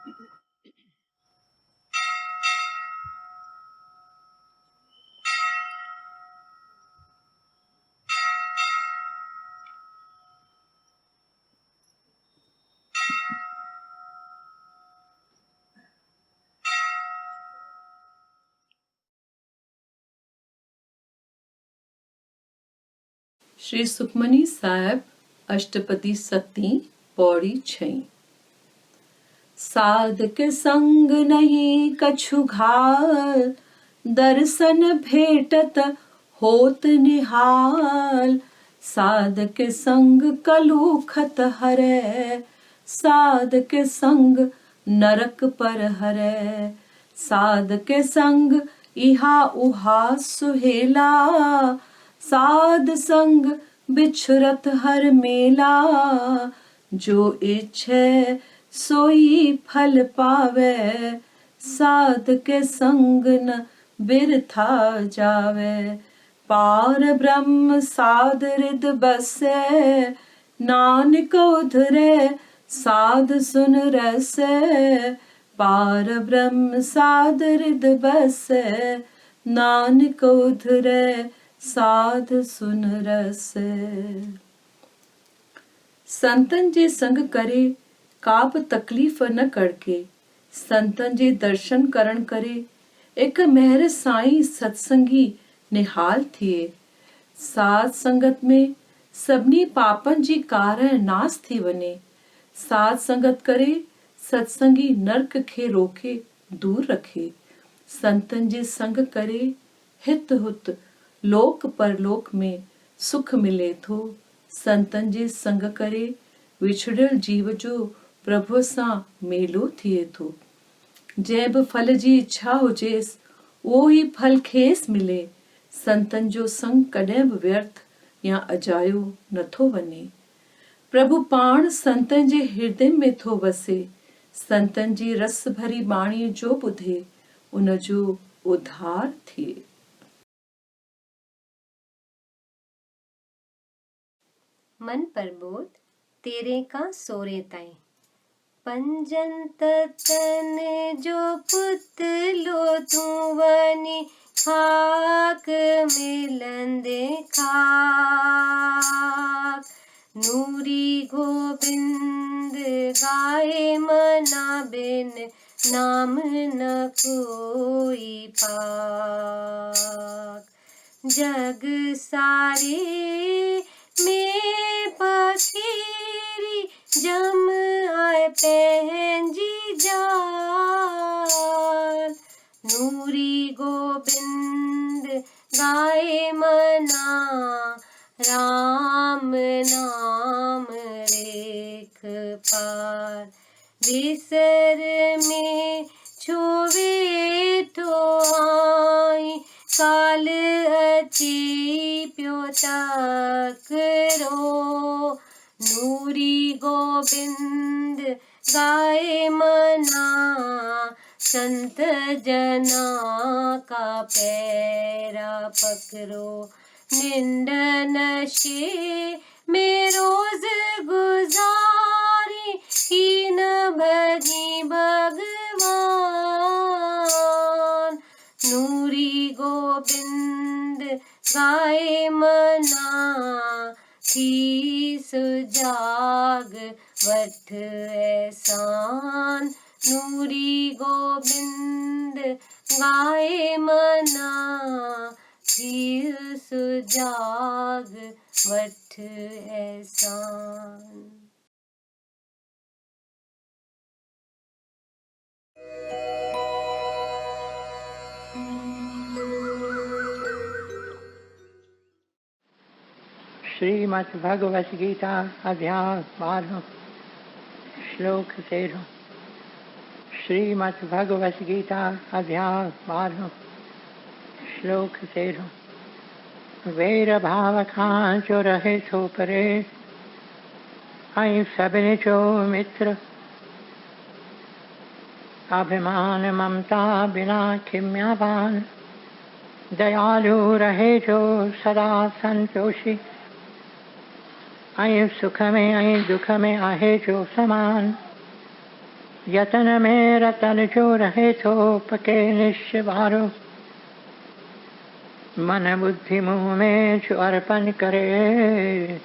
श्री सुखमनी साहिब अष्टपदी सती पौड़ी 6। साध के संग नहीं कछु घाल, दर्शन भेटत होत निहाल। साध के संग कलुखत हरै, साध के संग नरक पर हरै। साध के संग इहा उहा सुहेला, साध संग बिछुरत हर मेला। जो इच्छे सोई फल पावे, साध के संग न बिरथा जावे। पार ब्रह्म साध हृद बसै, नानक उधरे साध सुन रसै। पार ब्रह्म साध हृद बसै, नानक उधरे साध सुन रसै। संतन जे संग करे काप तकलीफ़ न कड़के, संतन जे दर्शन करण करे एक मेहर साईं सत्संगी निहाल थिए। साध संगत में सभनी पापन जी कारण नास थी वने। साध संगत करे सत्संगी नरक खे रोके दूर रखे। संतन जे संग करे हित हुत लोक परलोक में सुख मिले थो। संतन जे संग करे विछड़ियल जीव जो प्रभु सां मेलो थिए थो। जंहिं बि फल जी इच्छा हुजेस उहो ही फल खेस मिले। संतन जो संग कॾहिं बि व्यर्थ या अजायो नथो वञे। प्रभु पाण संतन जे हृदय में थो वसे। संतन जी रस भरी बाणी जो ॿुधे उन जो उद्धार थिए। मन प्रबोध 13 का 16 ताईं। पंजन तन जो पुतलो तू वनी, खाक मिलंदे खाक। नूरी गोबिंद गाए मना बिन, नाम न कोई पाक। जग सारे में पखेरी, जम आए पहंजी जाल। नूरी गोबिंद गाए मना, राम नाम रेख पार। विसर में छोवे तो आई, काल अची प्यो तकरो। नूरी गोबिंद गाए मना, संत जना का पैरा पकरो। निंद नशे में रोज गुजारी, कीन भजी भगवान। नूरी गोबिंद गाए मना, थी सुजाग वठ एहसान। नूरी गोबिंद गाए मना, थी सुजाग वठ एहसान। श्रीमद् भगवत गीता अध्याय 12 श्लोक 13। श्रीमद् भगवत गीता अध्याय 12 श्लोक 13। वैर भाव खां जो रहे थो परे, ऐं सभिनी जो मित्र। अभिमान ममता बिना खिम्यावान, दयालु रहे जो सदा संतोषी। ऐं सुख में ऐं दुख में आहे जो समान। यतन में रतन जो रहे तो पके निश्चवारो, मन बुद्धि मुँह में जो अर्पण करे,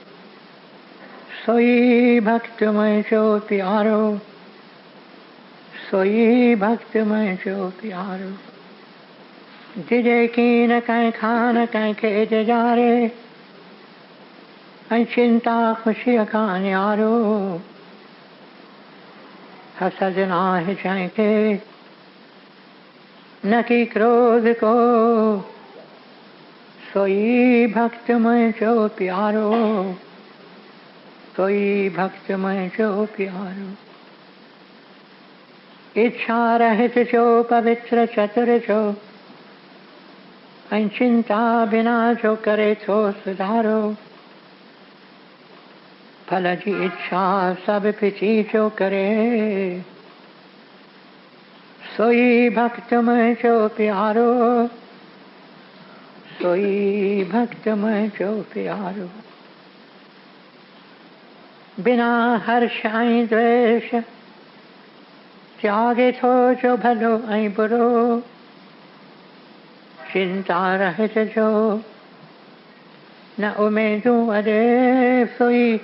सोई भक्त में जो प्यारो, सोई भक्त में जो प्यारो। जिजे की न कहीं खान कहीं खेज जा रे, चिंता खुशी का न्यारो, हसद नाह जाएंगे न कि क्रोध को, सोई भक्त में जो प्यारो, सोई भक्त में जो प्यारो। इच्छा रहित जो पवित्र चतुर जो, चिंता बिना जो करे तो सुधारो, फल की इच्छा सब पिछी जो करे, सोई भक्त में जो प्यारो, सोई भक्त में जो प्यारो। बिना हर्ष आई द्वेष त्यागे तो जो भलो आई बुरो, चिंता रहित जो न उमेदू अरे, सोई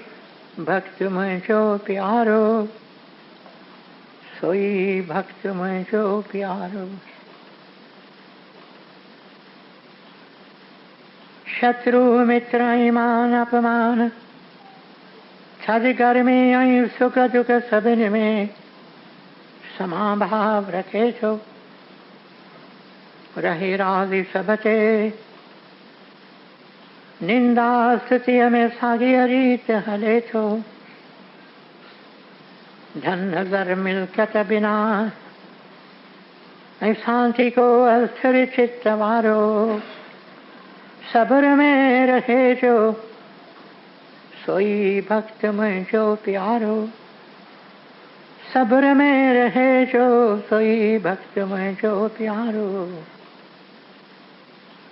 भक्त में जो प्यारो, सोई भक्त में जो प्यारो। शत्रु मित्र ईमान अपमान, छद गर्मी आई सुख दुख सबिन में, समाभाव रखे छो, रहे राजी सबते, निंदा स्तुति में सागी रीत हले छो, धन नजर मिलकत बिना शांति को अस्थिर चित्त वारो, सब्र में रहे जो, सोई भक्त में जो प्यारो, सब्र में रहे जो, सोई भक्त में जो प्यारो।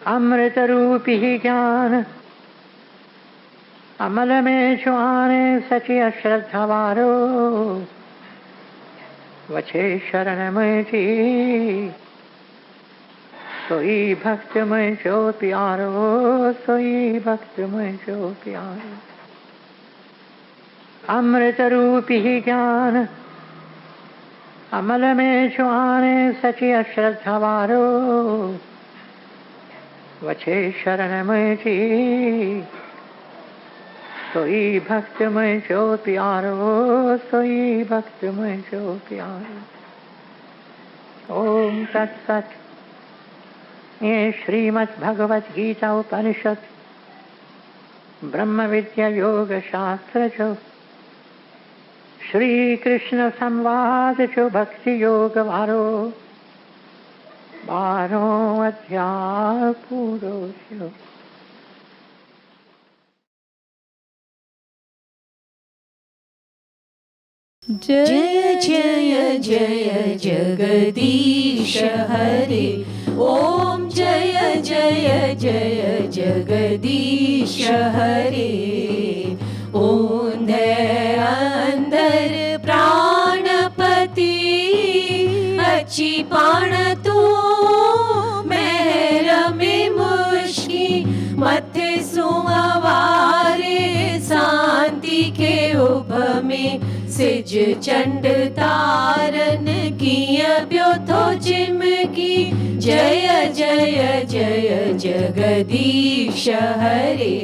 अमृत रूपी ही ज्ञान अमल में जो आने, सची अश्रद्धा वारो, वछे शरण में जी, सोई भक्त में जो प्यारो, सोई भक्त में जो प्यारो। अमृत रूपी ही ज्ञान अमल में जो आने, सची अश्रद्धा वारो, वछे शरण में जी, सोई भक्त में जो प्यारो, सोई भक्त में जो प्यारो। ओम तत्सत। ये श्रीमद् भगवत गीता उपनिषद ब्रह्म विद्या योग शास्त्र जो, श्री कृष्ण संवाद जो भक्ति योग वारो, 12 अध्याय पूरो छो। जय जय जय जगदीश हरे, ओम जय जय जय जगदीश हरे। ऊंधे अंदर प्राणपति, अच्छी पाण तू मेहर में मुश्की, मथे सुवारे शांति के उभ में, सिज चंड तारन किय ब्यो थो चिमकी। जय जय जय जगदीश हरे,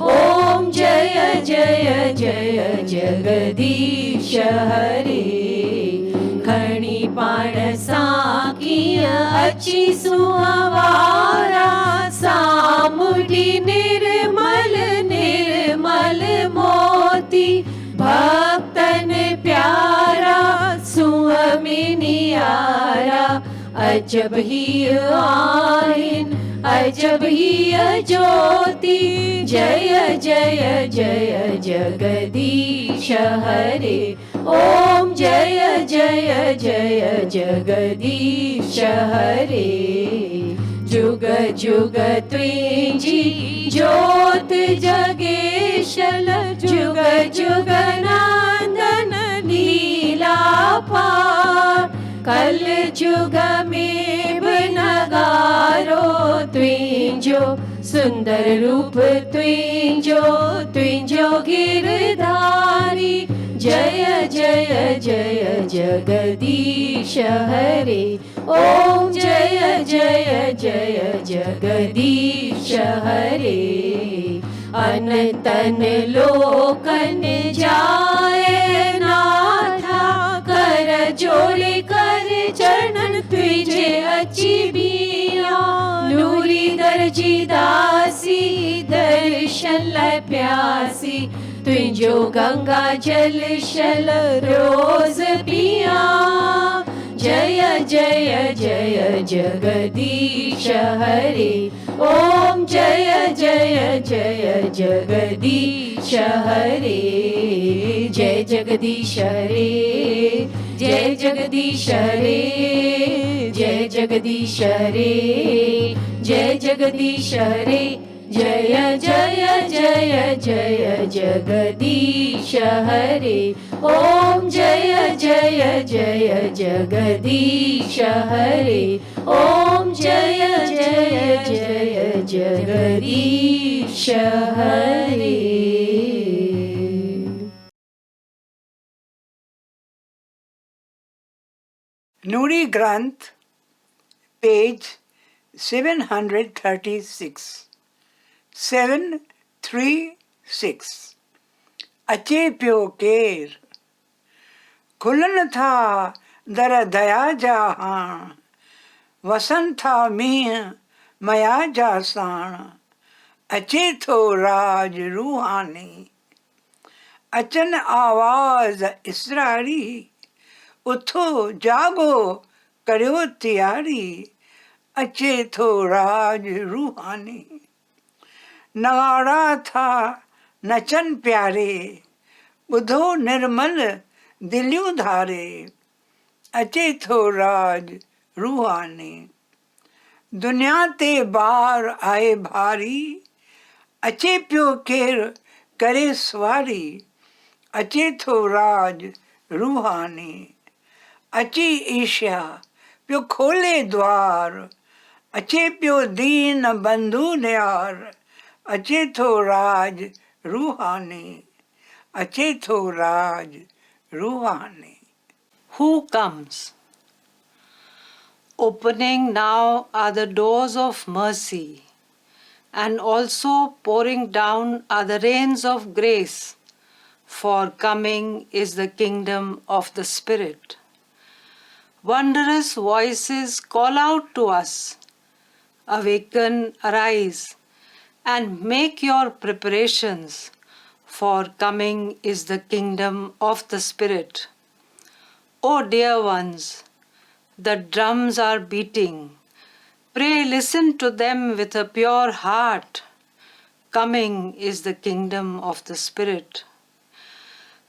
ओम जय जय जय जगदीश हरे। खणी पाण साकिय अच्छी सुवारा, सामुडी निर्मल निर्मल मोती, भक्तन प्यारा सुअमिनियारा। अजब ही आइन अजब ही ज्योति, जय जय जय जगदीश हरे, ओम जय जय जय जगदीश हरे। जुग जुग तुझी ज्योत जगेशल, जुग जुग नंदन लीला पार कल जुग में नगारो तुझो सुंदर रूप तुझो गिरधारी जय जय जय जगदीश हरे ओम जय जय जय जगदीश हरे अनतन लोकन जाए नाथा कर जोड़े कर चरणन तुझे अच्छी बिया नूरी दर्जी दासी दर्शन लै प्यासी तुझो गंगा जल शल रोज पिया जय जय जय जगदीश हरे ओम जय जय जय जगदीश हरे जय जगदीश हरे जय जगदीश हरे जय जगदीश हरे जय जगदीश हरे जय जय जय जय जगदीश हरे ओम जय जय जय जगदीश हरे ओम जय जय जय जगदीश हरे Nuri Granth, page 736. 736 अचे पियो केर खुलन था दर दया जहां वसन था मींह मया जा साण अचे थो राज रूहानी अचन आवाज इसरारी उथो जागो करियो तैयारी अचे थो राज रूहानी नगाड़ा था नचन प्यारे ॿुधो निर्मल दिलियूं धारे अचे थो राज रूहानी दुनिया ते बार आए भारी अचे पियो केर करे सवारी अचे थो राज रूहानी अची ईशा पियो खोले द्वार अचे पियो दीन बंधु न्यार अचे थो राज रूहानी अचे थो राज रूहानी Who comes? Opening now are the doors of mercy, and also pouring down are the rains of grace, for coming is the kingdom of the Spirit. Wondrous voices call out to us, awaken, arise, and make your preparations, for coming is the kingdom of the Spirit. O dear ones, the drums are beating. Pray listen to them with a pure heart. Coming is the kingdom of the Spirit.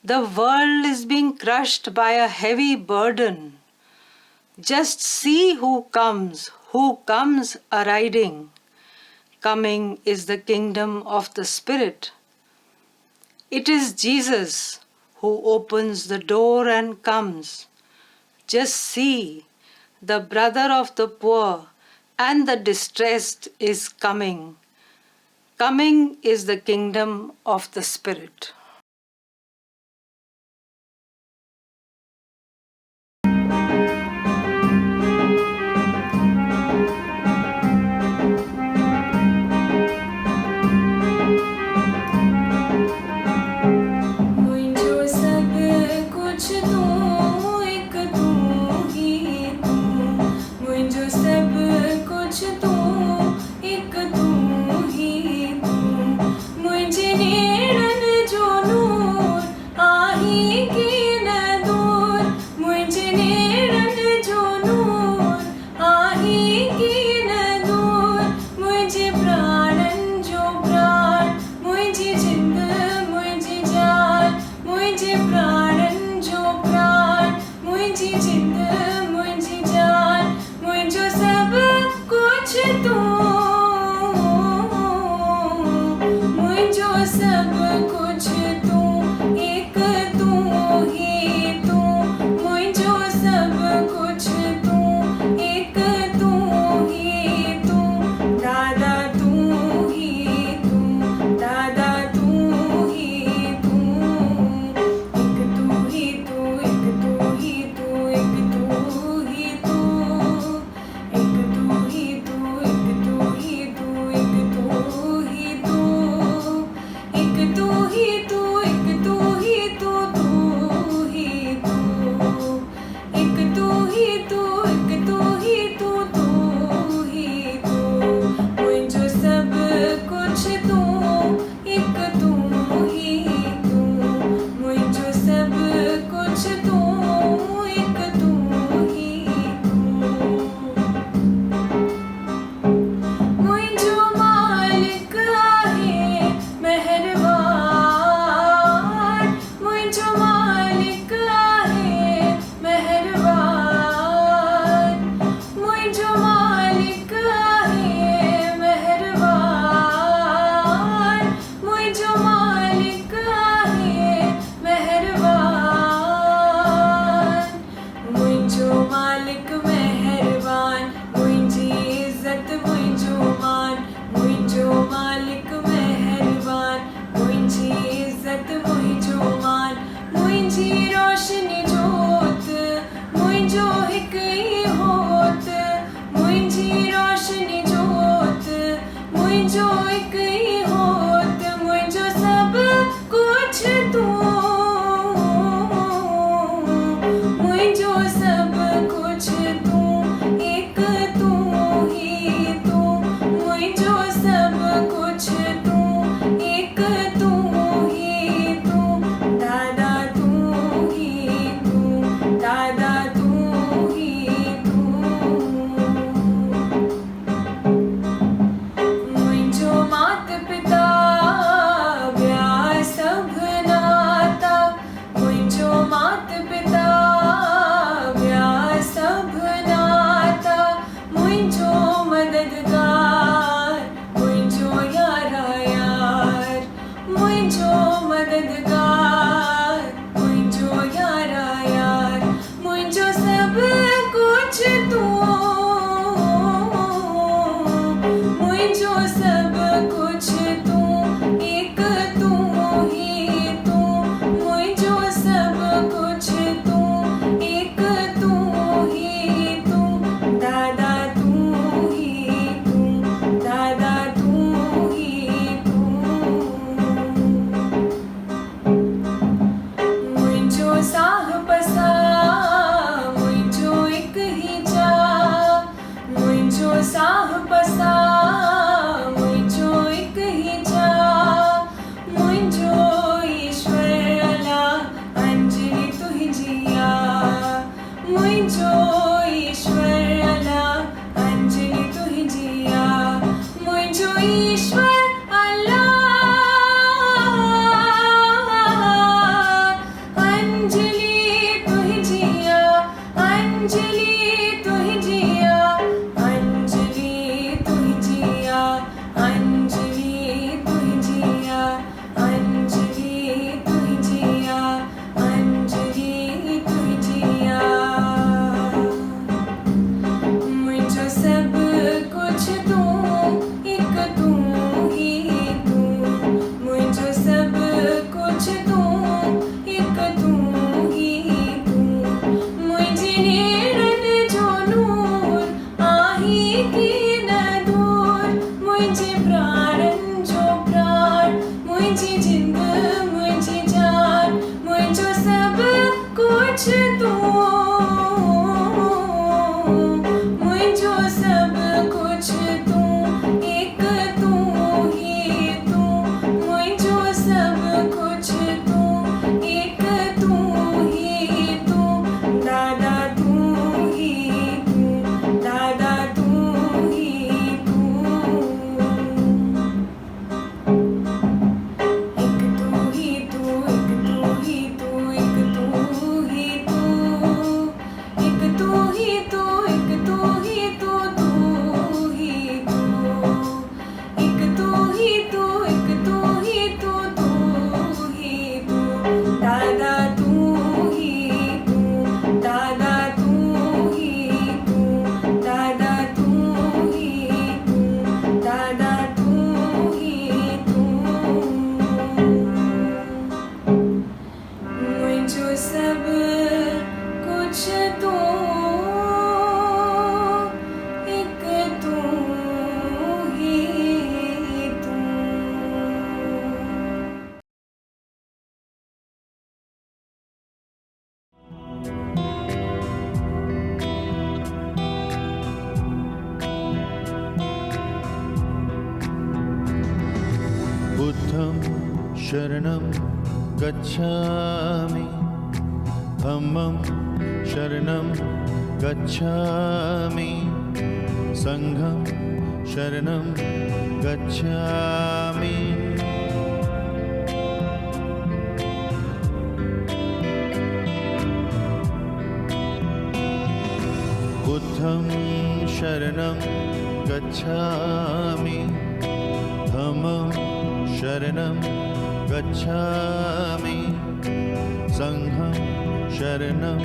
The world is being crushed by a heavy burden. Just see who comes a-riding. Coming is the kingdom of the Spirit. It is Jesus who opens the door and comes. Just see, the brother of the poor and the distressed is coming. Coming is the kingdom of the Spirit. जो मुझी जिंद मुझी जान मुझो सब कुछ तू मुझो सब कुछ तू एक तू ही तू मुझो सब कुछ तू एक तू ही तू दादा तू ही तू दादा तू ही तू एक तू ही तू एक तू ही तू एक तू ही तू एक तू ही तू एक तू ही तू तू ही तू एक तू ही तू एक तू ही तू तू ही तू दादा तू ही तू दादा तू ही तू दादा तू ही तू दादा तू ही तू मुझो सब कुछ तू एक तू ही तू बुद्धं शरणं गच्छामि धम्मं शरणं गच्छामि संघं शरणं गच्छामि बुद्धं शरणं गच्छामि धम्मं शरणं गच्छामि संघं शरणं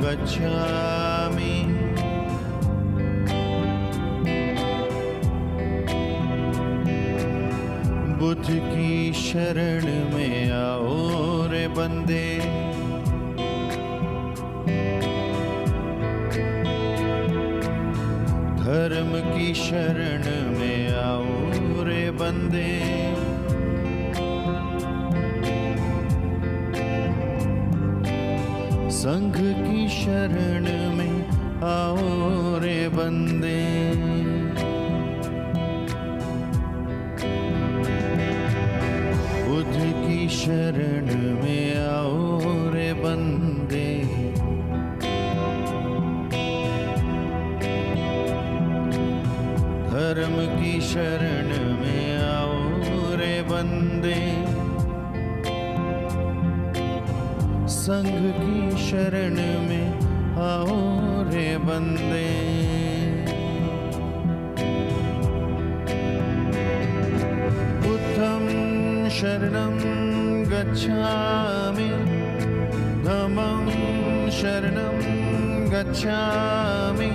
गच्छामि बुद्ध की शरण में आओ रे बंदे धर्म की शरण में आओ रे बंदे संघ की शरण में आओ रे बंदे बुद्ध की शरण में आओ रे बंदे धर्म की शरण में आओ रे बंदे संघ की शरण में आओ रे बंदे बुद्धं शरणं गच्छामि धम्मं शरणं गच्छामि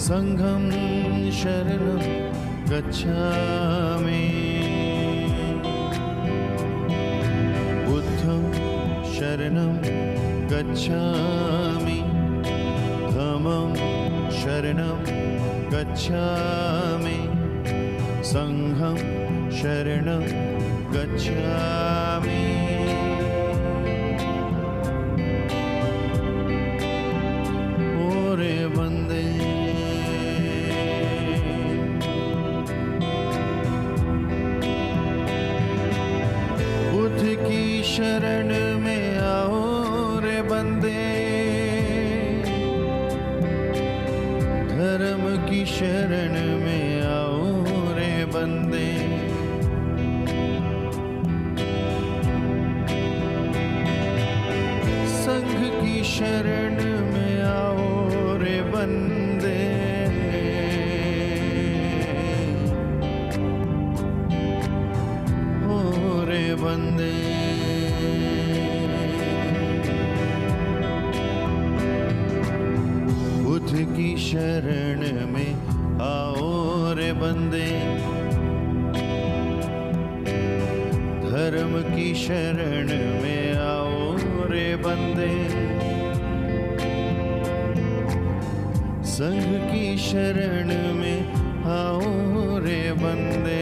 संघं शरणं गच्छामि बुद्धं शरणं गच्छामि धम्मं शरणं गच्छामि संघं शरणं गच्छामि ओ रे बंदे बुद्ध की शरण में आओ रे बंदे धर्म की शरण में आओ रे बंदे संघ की शरण में आओ रे बंदे ओ रे बंदे बुद्ध की शरण में आओ रे बंदे धर्म की शरण में आओ रे बंदे संघ की शरण में आओ रे बंदे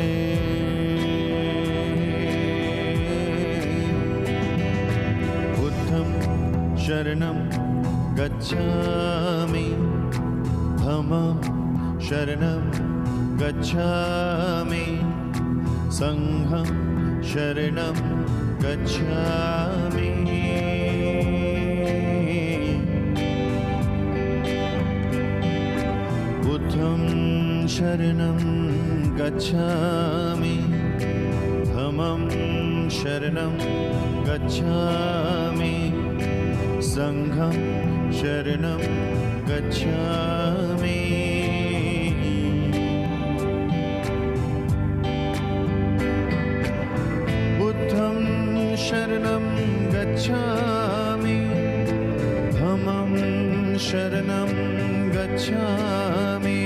शरणं गच्छामि धम्मं शरणं गच्छामि संघं शरणं गच्छामि बुद्धं शरणं गच्छामि धम्मं शरणं गच्छामि संघं शरणं गच्छामि बुद्धं शरणं गच्छामि धम्मं शरणं गच्छामि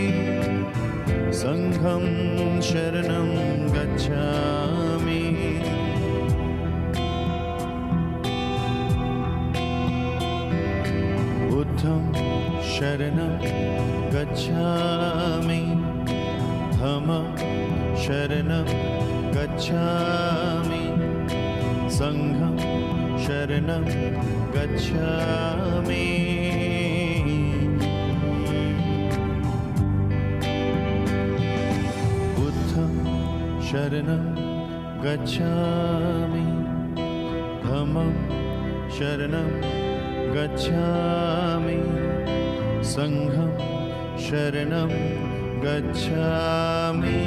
संघं शरणं गच्छामि बुद्धं शरणं गच्छामि धम्मं शरणं गच्छामि संघं शरणं गच्छामि बुद्धं शरणं गच्छामि धम्मं शरणं गच्छामि संघं शरणं गच्छामि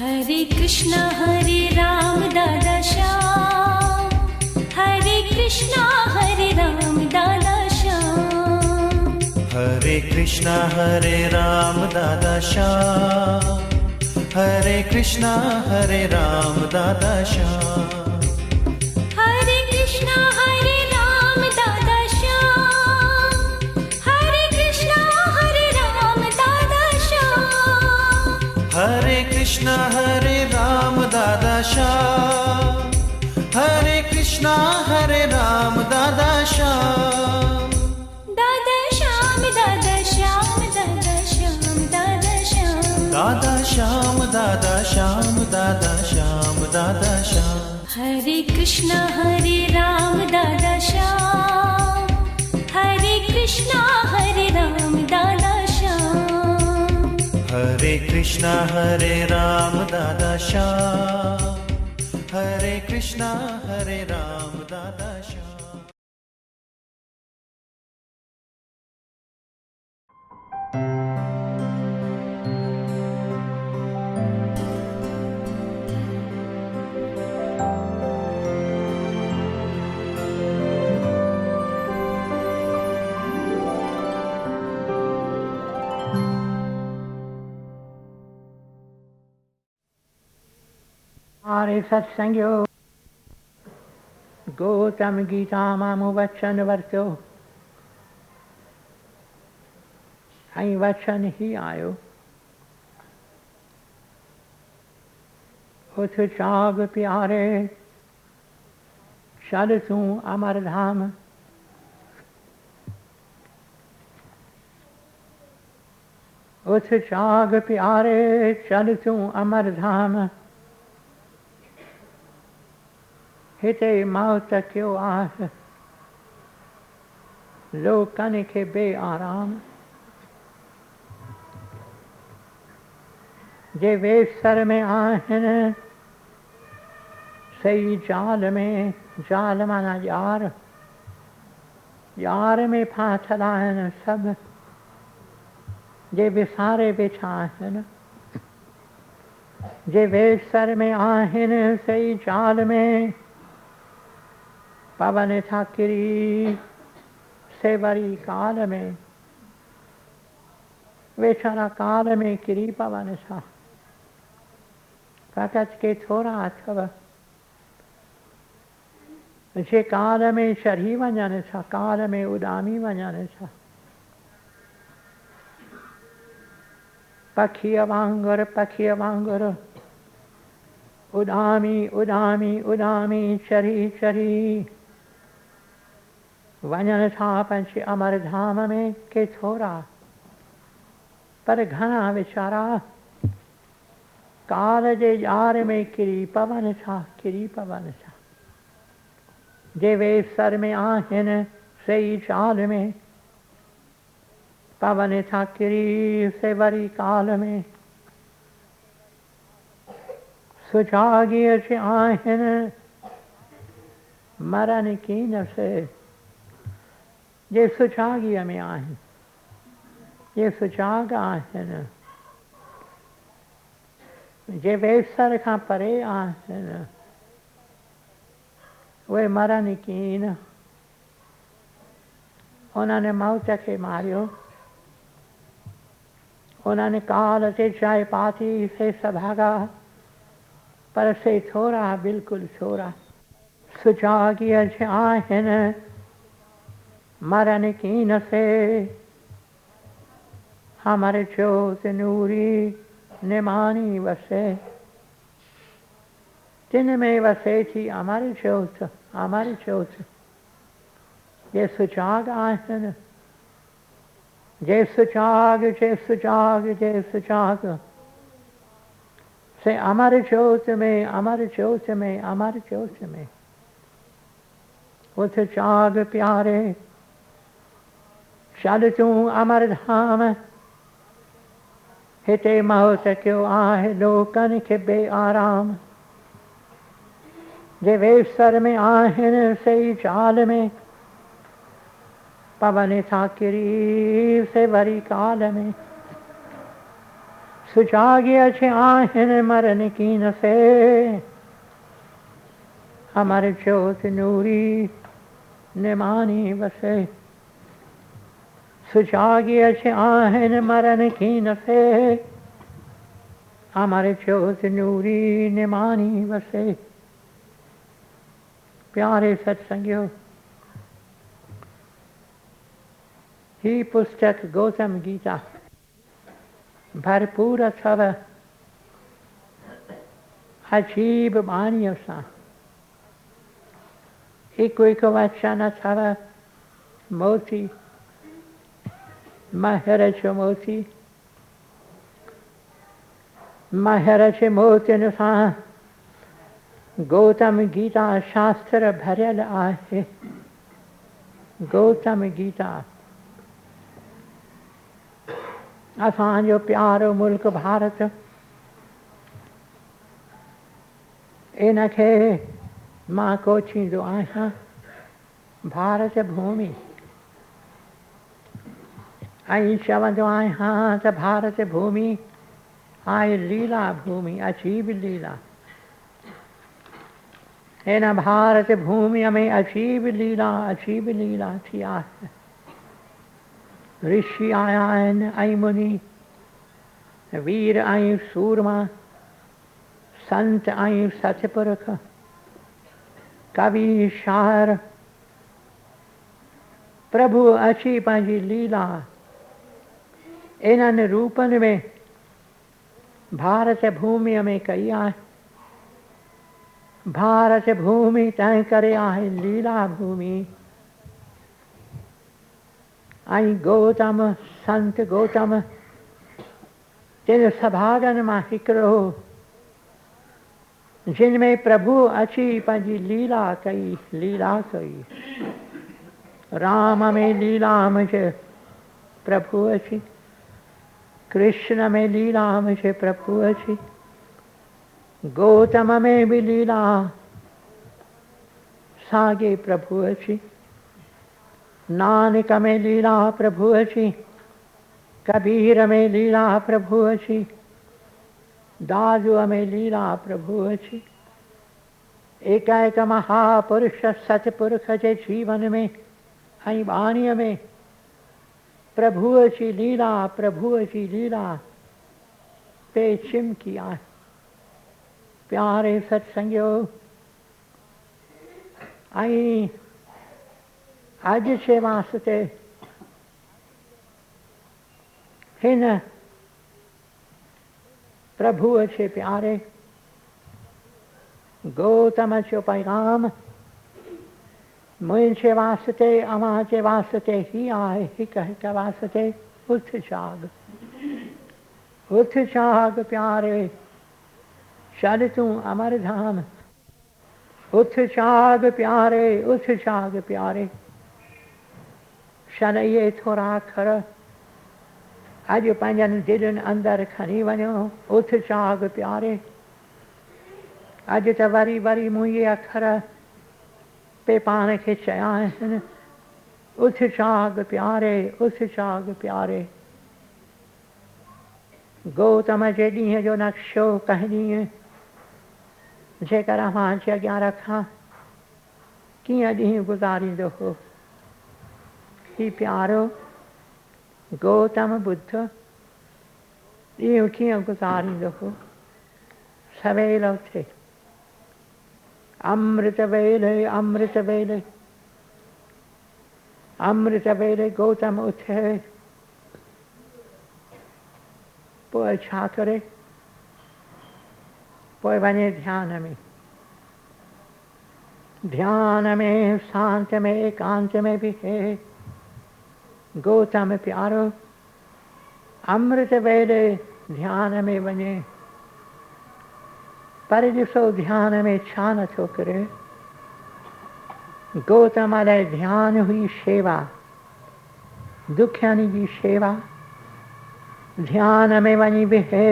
हरे कृष्णा हरे राम दादा श्याम, हरे कृष्णा हरे राम दादा श्याम, हरे कृष्णा हरे राम दादा श्याम, हरे कृष्णा हरे राम दादा श्याम, हरे कृष्णा हरे राम दादा श्याम, हरे कृष्णा हरे राम दादा श्याम, हरे कृष्णा हरे राम दादा श्याम, हरे कृष्णा हरे राम दादा श्याम, दादा श्याम दादा श्याम दादा श्याम दादा श्याम, दादा श्याम दादा श्याम दादा श्याम दादा श्याम, हरे कृष्णा हरे राम दादा श्याम, हरे कृष्णा हरे राम दादा श्याम, हरे कृष्णा हरे राम दादा श्याम, हरे कृष्णा हरे राम दादा श्याम। हमारे सत्संगो गौतम गीता मामु वचन वर्तो हई वचन ही आयो उठ जाग प्यारे चल तू अमर धाम, उठ जाग प्यारे चल तू अमर धाम, हिते मौत क्यों आस लोकन के बे आराम, जे वेसर में आहिन सही जाल में जाल माना यार, यार में फाथल आहिन सब जे विसारे बिछाहिन, जे वेसर में आहिन सही जाल में पवन था किरी सेवरी काल में, वेचारा काल में किरी पवन था प्रकट के थोड़ा अथव, जे काल में चढ़ी वञनि था काल में उॾामी वञनि था, पखीअ वांगुर उॾामी उॾामी उॾामी चढ़ी चढ़ी वञण था पंच अमर धाम में के थोरा, पर घना विचारा, काल जे जार में किरी पवन था, किरी पवन था। जे वे सर में आहिन सही चाल में, पवन था किरी से वरी काल में। सुजागिय से आहिन मरण कीन से, जे सुजागिय में आहिन, ये सुजाग आहिन, जे वेसर खां परे आहिन, उहे मरण कीन। उन्होंने मौत खे मारियो, उन्होंने काल से चाहे पाती से सभागा, पर से थोड़ा बिल्कुल छोरा। सुजागिय से आहिन मरण कीन से, हमारे ज्योत नूरी निमानी वसे। जिनमें वसे थी हमारी ज्योत, हमारी ज्योत। ये सुजाग आहिन, जय सुजाग, जय सुजाग, जय सुजाग से अमर ज्योत में, अमर ज्योत में, अमर ज्योत में। उस जाग प्यारे, चल तू अमर धाम, हिते मौत क्यों आहे लोकन खे बे आराम। जे वेसर में आहिन सही चाल में, पवन था किरी से वरी काल में। सुजागिय छे आहिन मरण कीन से, हमर ज्योत नूरी निमानी वसे। सुजागिय छे आहिन मरण कीन से, हमर ज्योत नूरी निमानी वसे। प्यारे सत्संगियों, ही पुस्तक गौतम गीता भरपूर अथव अजीब बाणीअ सां। हिकु हिकु वचन अथव मोती, महर जो मोती। महर जे मोतियुनि सां गौतम गीता शास्त्र भरियल आहे। गौतम गीता असांजो प्यारो मुल्क भारत, इनखे मां कोचींदो आहियां भारत भूमि। ऐं चवंदो आहियां त भारत भूमि आहे लीला भूमि, अजीब लीला। हिन भारत भूमिअ में अजीब लीला, अजीब लीला थी आहे। ऋषि आया आहिनि ऐं मुनि, वीर ऐं सूरमा, संत ऐं सतपुरुष, कवि शायर, प्रभु अची पंहिंजी लीला इन्हनि रूपनि में भारत भूमिअ में कई आहे। भारत भूमि तंहिं करे आहे लीला भूमि। ऐं गौतम, संत गौतम तिन सभागनि मां हिकिड़ो, जिन में प्रभु अची पंहिंजी लीला कई, लीला कई। राम में लीला मुझे प्रभु अची, कृष्ण में लीला मुझे प्रभु अची, गौतम में भी लीला सागे प्रभु अची, नानक में लीला प्रभु अची, कबीर में लीला प्रभु अची, दादूअ में लीला प्रभु अची। एक एक महापुरुष सतपुरुष जे जीवन में ऐं वाणीअ में प्रभु अची लीला, प्रभु अची लीला पे चिमकी आहे। प्यारे सत्संगियो, ऐं अॼु जे वास्ते हिन प्रभुअ जे प्यारे गौतम जो पैगाम मुंहिंजे वास्ते अव्हांजे वास्ते ही आहे हिक हिक वास्ते उथ जाग प्यारे चल तूं अमर धाम उथ जाग प्यारे चल इहे थोरा अखर अॼु पंहिंजनि दिलनि अंदरि खणी वञो उथ जाग प्यारे अॼु त वरी वरी मूं इहे अखर पे पाण खे चया आहिनि उथ जाग प्यारे गौतम जे ॾींहं जो नक्शो कंहिं ॾींहुं जेकर अव्हांजे अॻियां रखां कीअं ॾींहुं गुज़ारींदो हो ही प्यारो गौतम बुद्ध ॾींहुं कीअं गुज़ारींदो हो सवेल उथे अमृत वेले गौतम उथे पोइ छा करे पोइ वञे ध्यान में शांत में एकांत में बीहे गौतम प्यारो अमृत वेले ध्यान में वञे पर ॾिसो ध्यान में छा नथो करे गौतम लाइ ध्यान हुई शेवा दुखियानी जी शेवा ध्यान में वञी बीहे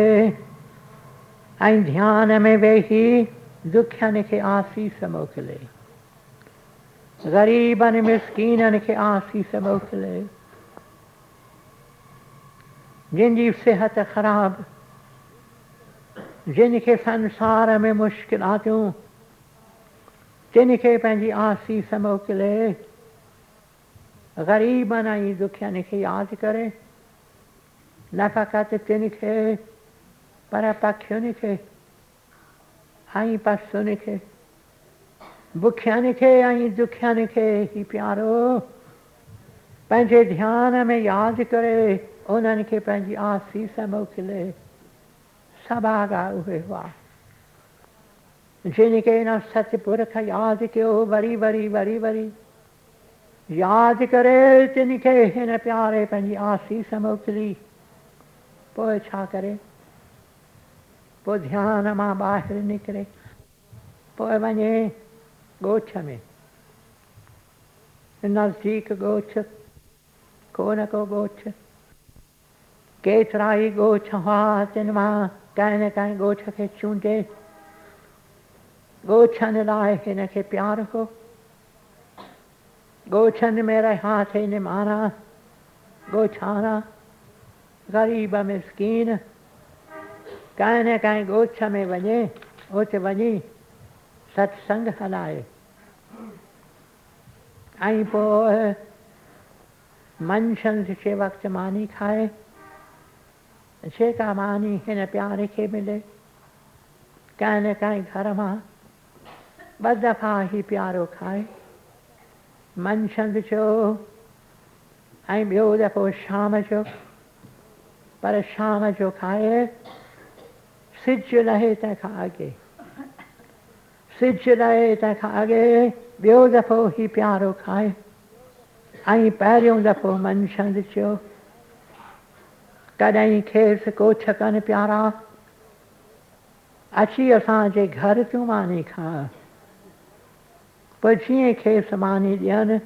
ऐं ध्यान में वेही दुखियनि खे आसीस मोकिले ग़रीबनि मिस्कीननि खे आसीस मोकिले जिन जी सिहत ख़राब जिन खे संसार में मुश्किलातूं तिन खे पंहिंजी आसीस मोकिले ग़रीबनि ऐं दुखियनि खे यादि करे न फ़क़ति तिन खे पर पखियुनि खे ऐं पशुनि खे बुखियनि खे ऐं दुखियनि खे ही प्यारो पंहिंजे ध्यान में यादि करे उन्हनि खे पंहिंजी आसीस मोकिले सभागा उहे हुआ जिन खे न सतपुरख यादि कयो वरी वरी यादि करे तिन खे हिन प्यारे पंहिंजी आसीस मोकिली पोइ छा करे पोइ ध्यान मां ॿाहिरि निकिरे पोइ वञे ॻोठ में नज़दीक ॻोठ को न को ॻोठ केतिरा ई ॻोठ हुआ तिन मां कंहिं न कंहिं ॻोठ खे चूंडे ॻोठनि लाइ हिन खे प्यार हो ॻोठनि में रहिया थे निमाणा ॻोठाणा ग़रीब मिस्कीन कंहिं न कंहिं ॻोठ में वञे उते वञी सत्संग हलाए ऐं पोइ मंझंदि जे वक़्तु मानी खाए जेका मानी हिन प्यारे खे मिले कंहिं न कंहिं घर मां ॿ दफ़ा ई प्यारो खाए मंझंदि जो ऐं ॿियो दफ़ो शाम जो पर शाम जो खाए सिज लहे तंहिंखां अॻे ॿियो दफ़ो ई प्यारो खाए ऐं पहिरियों दफ़ो मंझंदि जो कॾहिं खेसि कोछ कनि प्यारा अची असांजे घर तूं मानी खा पोइ जीअं खेसि मानी ॾियनि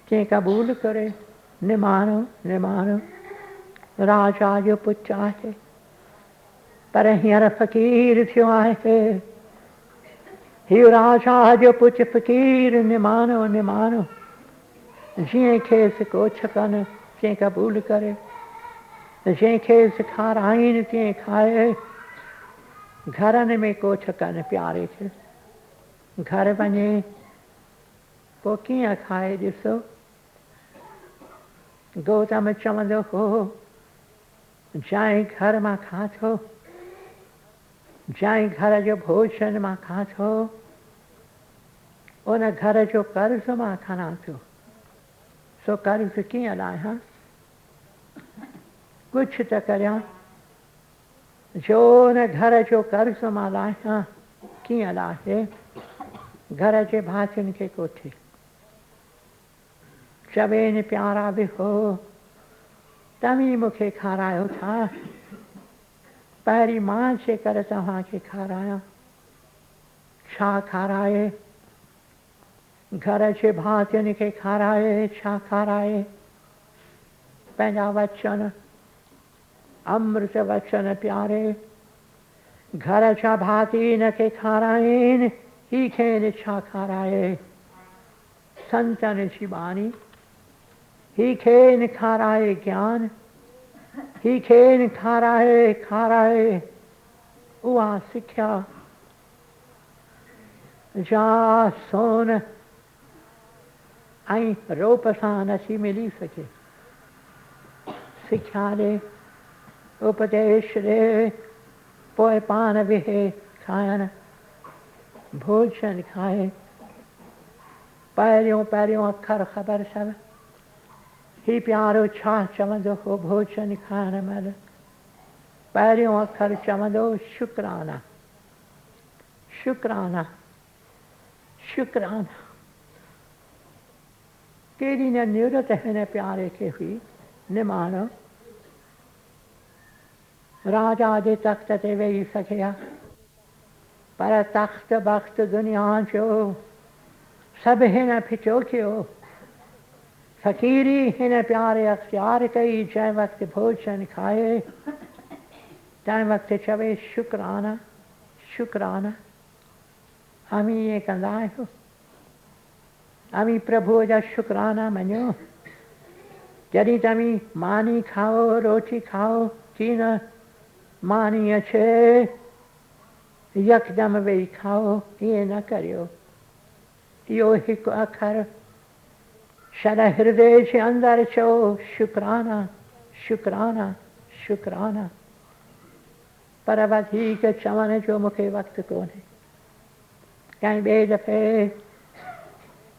तीअं क़बूल करे निमाणो राजा जो पुटु आहे पर हींअर फ़क़ीर थियो आहे हीउ राजा जो पुटु फ़क़ीर निमाणो जीअं खेसि कोछ कनि तीअं क़बूल करे जंहिं खेसि खाराइनि तीअं खाए घरनि में कोछ कनि प्यारे खे घर वञे पोइ कीअं खाए ॾिसो गौतम चवंदो हो जंहिं घर मां खाधो जंहिं घर जो भोजन मां खाधो उन घर जो कर्ज़ मां खणां थो सो कर्ज़ कीअं लाहियां कुझु त करियां जो उन घर जो कर्ज़ मां लाहियां कीअं लाहे घर जे भातियुनि खे कोठे चवे ने प्यारा भी हो तमी मुखे खारायो था पैरी मां से कर तव्हां खे खाराया छा खाराए घर जे भातियुनि खे खाराए छा खाराए पंहिंजा वचन अमृत वचन प्यारे घर जा भाती हिन खे खाराइनि ही खेनि छा खाराए संतन जी बाणी ही खेनि खाराए ज्ञान ही खेनि खाराए उहा सिख्या जा सोन ऐं रोप सां नथी मिली सघे सिख्या ॾे उपदेश ॾे पोइ पाण वेहे खाइण भोजन खाए पहिरियों अखर ख़बर अथव ही प्यारो छा चवंदो हो भोजन खाइण महिल पहिरियों अखर चवंदो शुक्राना शुक्राना शुक्राना केॾी न निवृत हिन प्यारे खे हुई निमाणो राजा जे तख़्त ते वेही सघिया पर तख़्त बख़्त दुनिया जो सभु हिन फिचो कयो फ़क़ीरी हिन प्यारे अख़्तियार कई जंहिं वक़्तु भोजन खाए तंहिं वक़्तु चवे शुक्राना शुक्राना हामी ईअं कंदा आहियूं हामी प्रभुअ जा शुक्राना मञो जॾहिं तव्हीं मानी खाओ रोटी खाओ की न मानी अचे यकदम वेही खाओ ईअं न करियो इहो हिकु अखर छॾ हृदय जे अंदरि चओ शुक्राना शुक्राना शुक्राना पर वधीक चवण जो मूंखे वक़्तु कोन्हे कंहिं ॿिए दफ़े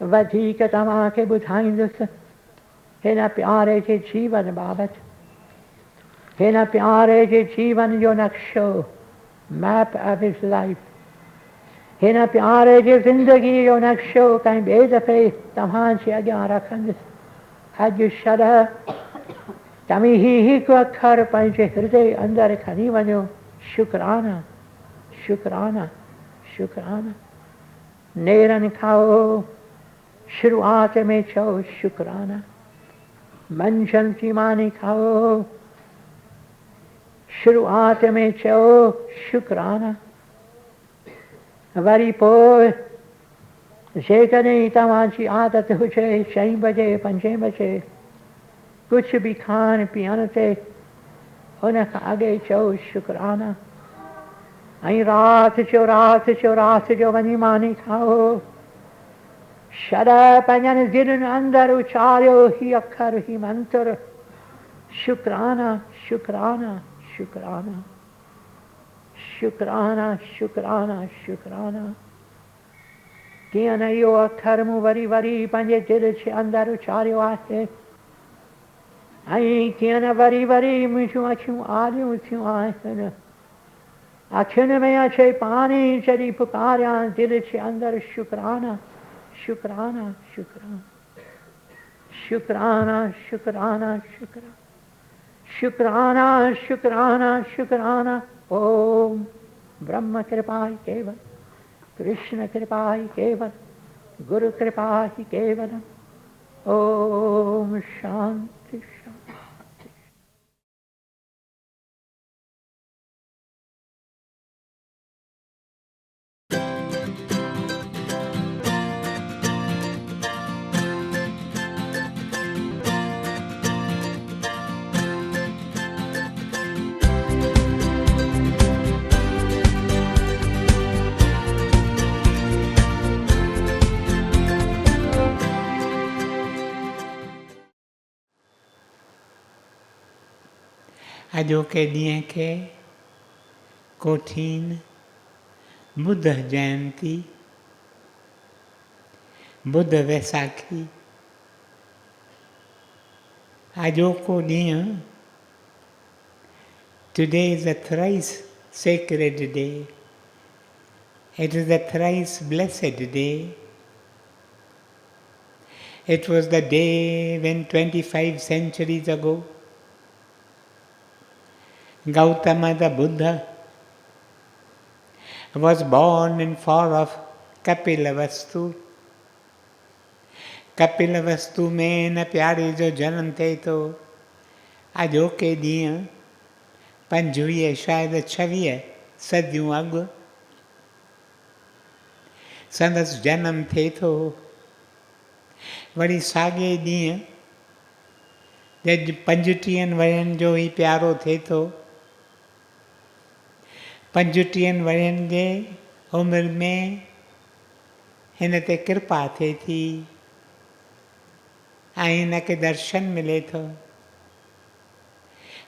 वधीक तव्हांखे ॿुधाईंदुसि हिन प्यारे जे जीवन बाबति हिन प्यारे जे जीवन जो नक्शो मैप ऑफ हिज लाइफ हिन प्यारे जे ज़िंदगी जो नक्शो कंहिं ॿिए दफ़े तव्हांजे अॻियां रखंदुसि अॼु छॾ तव्हीं हिकु अखर पंहिंजे हृदय अंदरि खणी वञो शुक्राना शुक्राना शुक्राना नेरनि खाओ शुरूआत में चओ शुक्राना मंझंदि जी मानी खाओ शुरूआत में चओ शुक्राना वरी पोइ जेकॾहिं तव्हांजी आदत हुजे 6 बजे 5 बजे कुझु बि खाइण पीअण ते हुन खां अॻे चओ शुक्राना ऐं राति जो वञी मानी खाओ छॾ पंहिंजनि दिलनि अंदरि उचारियो ही अखर ही मंत्र शुक्राना शुक्राना शुक्राना शुक्राना शुक्राना शुक्राना कीअं न इहो अखर मूं वरी वरी पंहिंजे दिलि जे अंदरि उचारियो आहे ऐं कीअं न वरी वरी मुंहिंजूं अखियूं आलियूं थियूं आहिनि अखियुनि में अचे पाणी जॾहिं पुकारियां दिलि जे अंदरि शुक्राना शुक्राना शुक्राना शुक्राना शुक्राना शुक्राना शुक्राना शुक्राना शुक्राना ओम ब्रह्म कृपा ही केवल कृष्ण कृपा ही केवल गुरु कृपा ही केवल ओम शांति शांति अॼोके ॾींहं खे कोठीन बुद्ध जयंती बुद्ध वैसाखी अॼोको ॾींहुं Today is a thrice sacred day. It is a thrice blessed day. It was the day when 25 centuries ago, Gautama the Buddha was born in form of Kapilavastu. Kapilavastu में न प्यारे जो जन्म थे तो अॼोके ॾींहुं 25 शायदि 26 सदियूं अॻु संदसि जनम थिए थो। वरी साॻे ॾींहुं जॾहिं 35 वरनि जो ई प्यारो थिए थो, 35 वरनि जे उमिरि में हिन ते कृपा थिए थी ऐं हिनखे दर्शन मिले थो।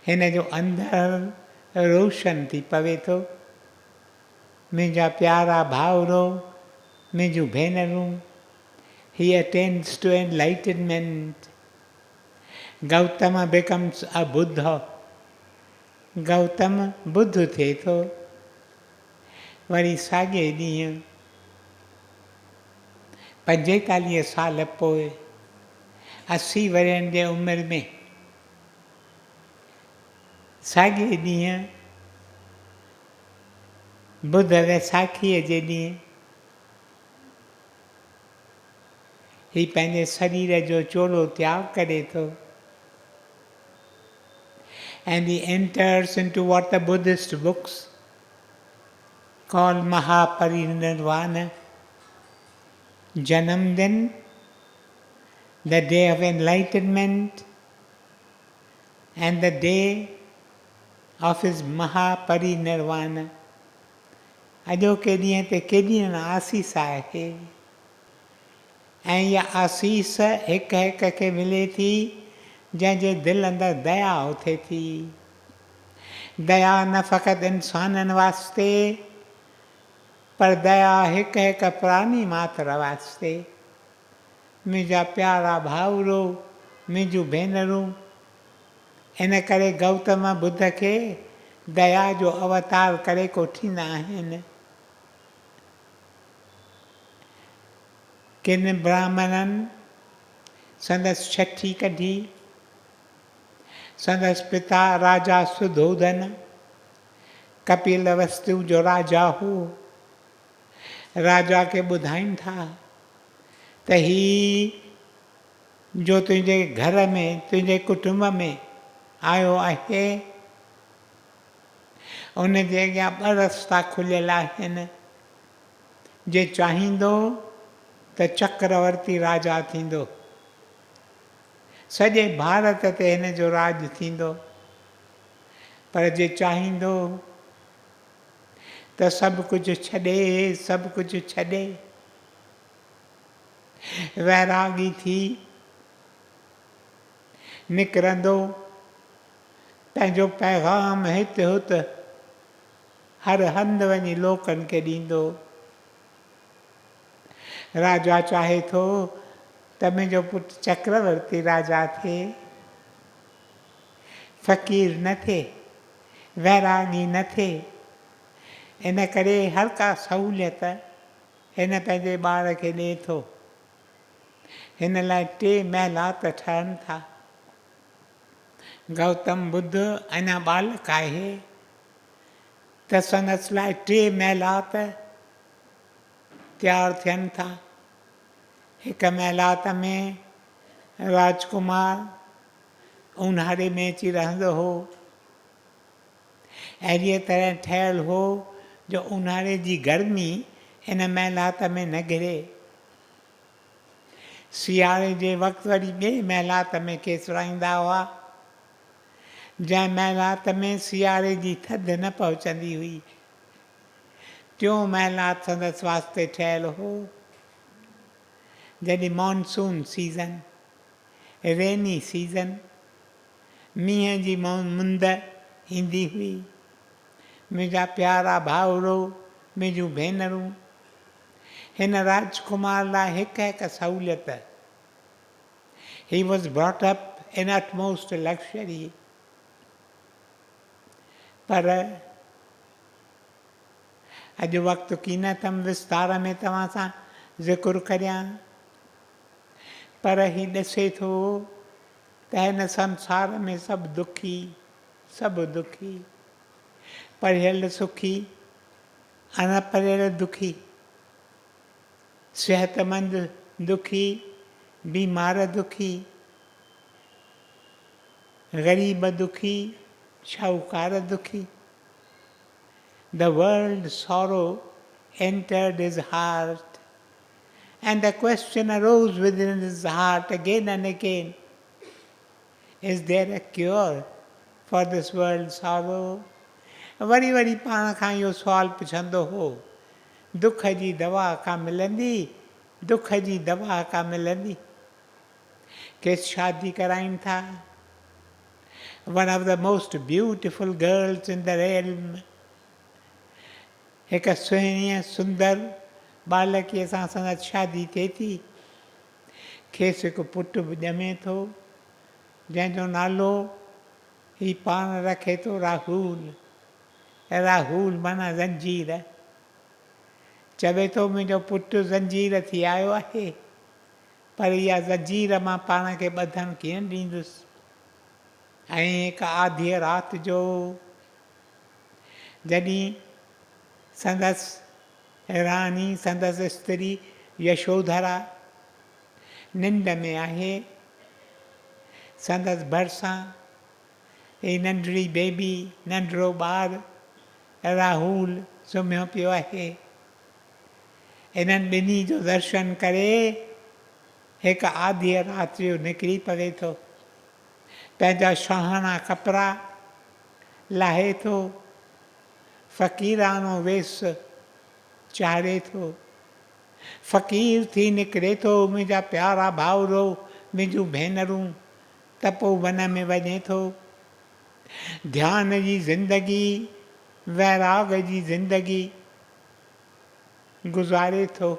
हिन जो अंदरि रोशन थी पवे थो। मुंहिंजा प्यारा भाउरो, मुंहिंजूं भेनरूं, he attains to enlightenment. Gautama becomes a Buddha. Gautam Buddha थिए थो। वरी साॻे ॾींहुं 45 साल पोइ 80 वरनि जे उमिरि में साॻे ॾींहुं बुद्ध वैसाखीअ जे ॾींहुं ही पंहिंजे शरीर जो चोलो त्याग करे थो। And he enters into what the Buddhist books call Mahaparinirvana, Janamdin, the day of enlightenment, and the day of his Mahaparinirvana. अॼोके ॾींहं ते केॾी न आसीस आहे ऐं इहा आसीस हिक हिक खे मिले थी जंहिंजे दिलि अंदरि दया उथे थी। दया न फ़क़ति इंसाननि वास्ते पर दया हिक हिक प्राणी मात्र वास्ते। मुंहिंजा प्यारा भाउरो, मुंहिंजूं भेनरूं, इन करे गौतम बुद्ध खे दया जो अवतार करे कोठींदा आहिनि। किन ब्राह्मणनि संदसि छठी कढी। संदसि पिता राजा सुधोधन कपिलवस्तु जो राजा हो। राजा खे ॿुधाइनि था त ही जो तुंहिंजे घर में, तुंहिंजे कुटुंब में आयो आहे, उन जे अॻियां 2 रस्ता खुलियल आहिनि। जे चाहींदो त चक्रवर्ती राजा थींदो, सॼे भारत ते हिन जो राज थींदो। पर जे चाहींदो त सभु कुझु छॾे, सभु कुझु छॾे वैरागी थी निकिरंदो, पंहिंजो पैगाम हिते हुते हर हंधि वञी लोकनि खे ॾींदो। राजा चाहे थो त मुंहिंजो पुटु चक्रवर्ती राजा थिए, फ़क़ीर न थिए, वैरागी न थिए। इन करे हर का सहूलियत हिन पंहिंजे ॿार खे ॾिए थो। हिन लाइ 3 महिलात ठहनि था। गौतम बुद्ध अञा बालक आहे त संदसि लाइ 3 महिलात तयारु थियनि था। हिक महिलात में राजकुमार ऊन्हारे में अची रहंदो हो। अहिड़ीअ तरह ठहियलु हो जो ऊन्हारे जी गर्मी इन महिलात में न घिरे। सियारे जे वक़्तु वरी ॿिए महिलात में केस रहंदा हुआ, जंहिं महिलात में सियारे जी थधि न पहुचंदी हुई। 3 महिलात संदसि वास्ते ठहियलु हो। जॾहिं मॉनसून सीज़न, रेनी सीज़न, मींहं जी मुंद ईंदी हुई, मुंहिंजा प्यारा भाउरो, मुंहिंजूं भेनरूं, हिन राजकुमार लाइ हिक हिक सहूलियत। He was brought up in utmost luxury. पर अॼु वक़्तु कीन तम विस्तार में तव्हां सां ज़िक्र करियां पर ही ॾिसे थो त हिन संसार में सभु दुखी, पढ़ियल सुखी, अनपढ़ियल दुखी, सेहतमंद दुखी, बीमार दुखी, ग़रीब दुखी, शाहूकार दुखी. The world sorrow entered his heart, and the question arose within his heart again and again, is there a cure for this world sorrow? Worry worry पाण खां इहो सुवालु पुछंदो हो, दुख जी दवा का मिलंदी, दुख जी दवा का मिलंदी. केस शादी कराइनि था. One of the most beautiful girls in the realm, हिकु सुहिणी सुंदर बालकीअ सां संगत शादी थिए थी. खेसि हिकु पुटु बि ॼमे थो, जंहिंजो नालो ही पाण रखे थो राहुल. राहुल माना ज़ंजीर. चवे थो मुंहिंजो पुटु ज़ंजीर थी आयो आहे, पर इहा ज़ंजीर मां पाण खे ॿधणु कीअं ॾींदुसि. ऐं हिकु आधी राति जो जॾहिं संदसि राणी, संदसि स्त्री यशोधरा निंड में आहे, संदसि भरिसां ही नंढड़ी बेबी, नंढड़ो ॿारु राहुल सुम्हियो पियो आहे. इन्हनि ॿिन्ही जो दर्शन करे हिकु आधी राति जो निकिरी पवे थो. पंहिंजा सुहाना कपिड़ा लाहे थो, फ़क़ीरानो वेस चाढ़े थो, फ़क़ीर थी निकिरे थो. मुंहिंजा प्यारा भाउरो, मुंहिंजूं भेनरूं, तपोवन में वञे थो. ध्यान जी ज़िंदगी, वैराग जी ज़िंदगी गुज़ारे थो,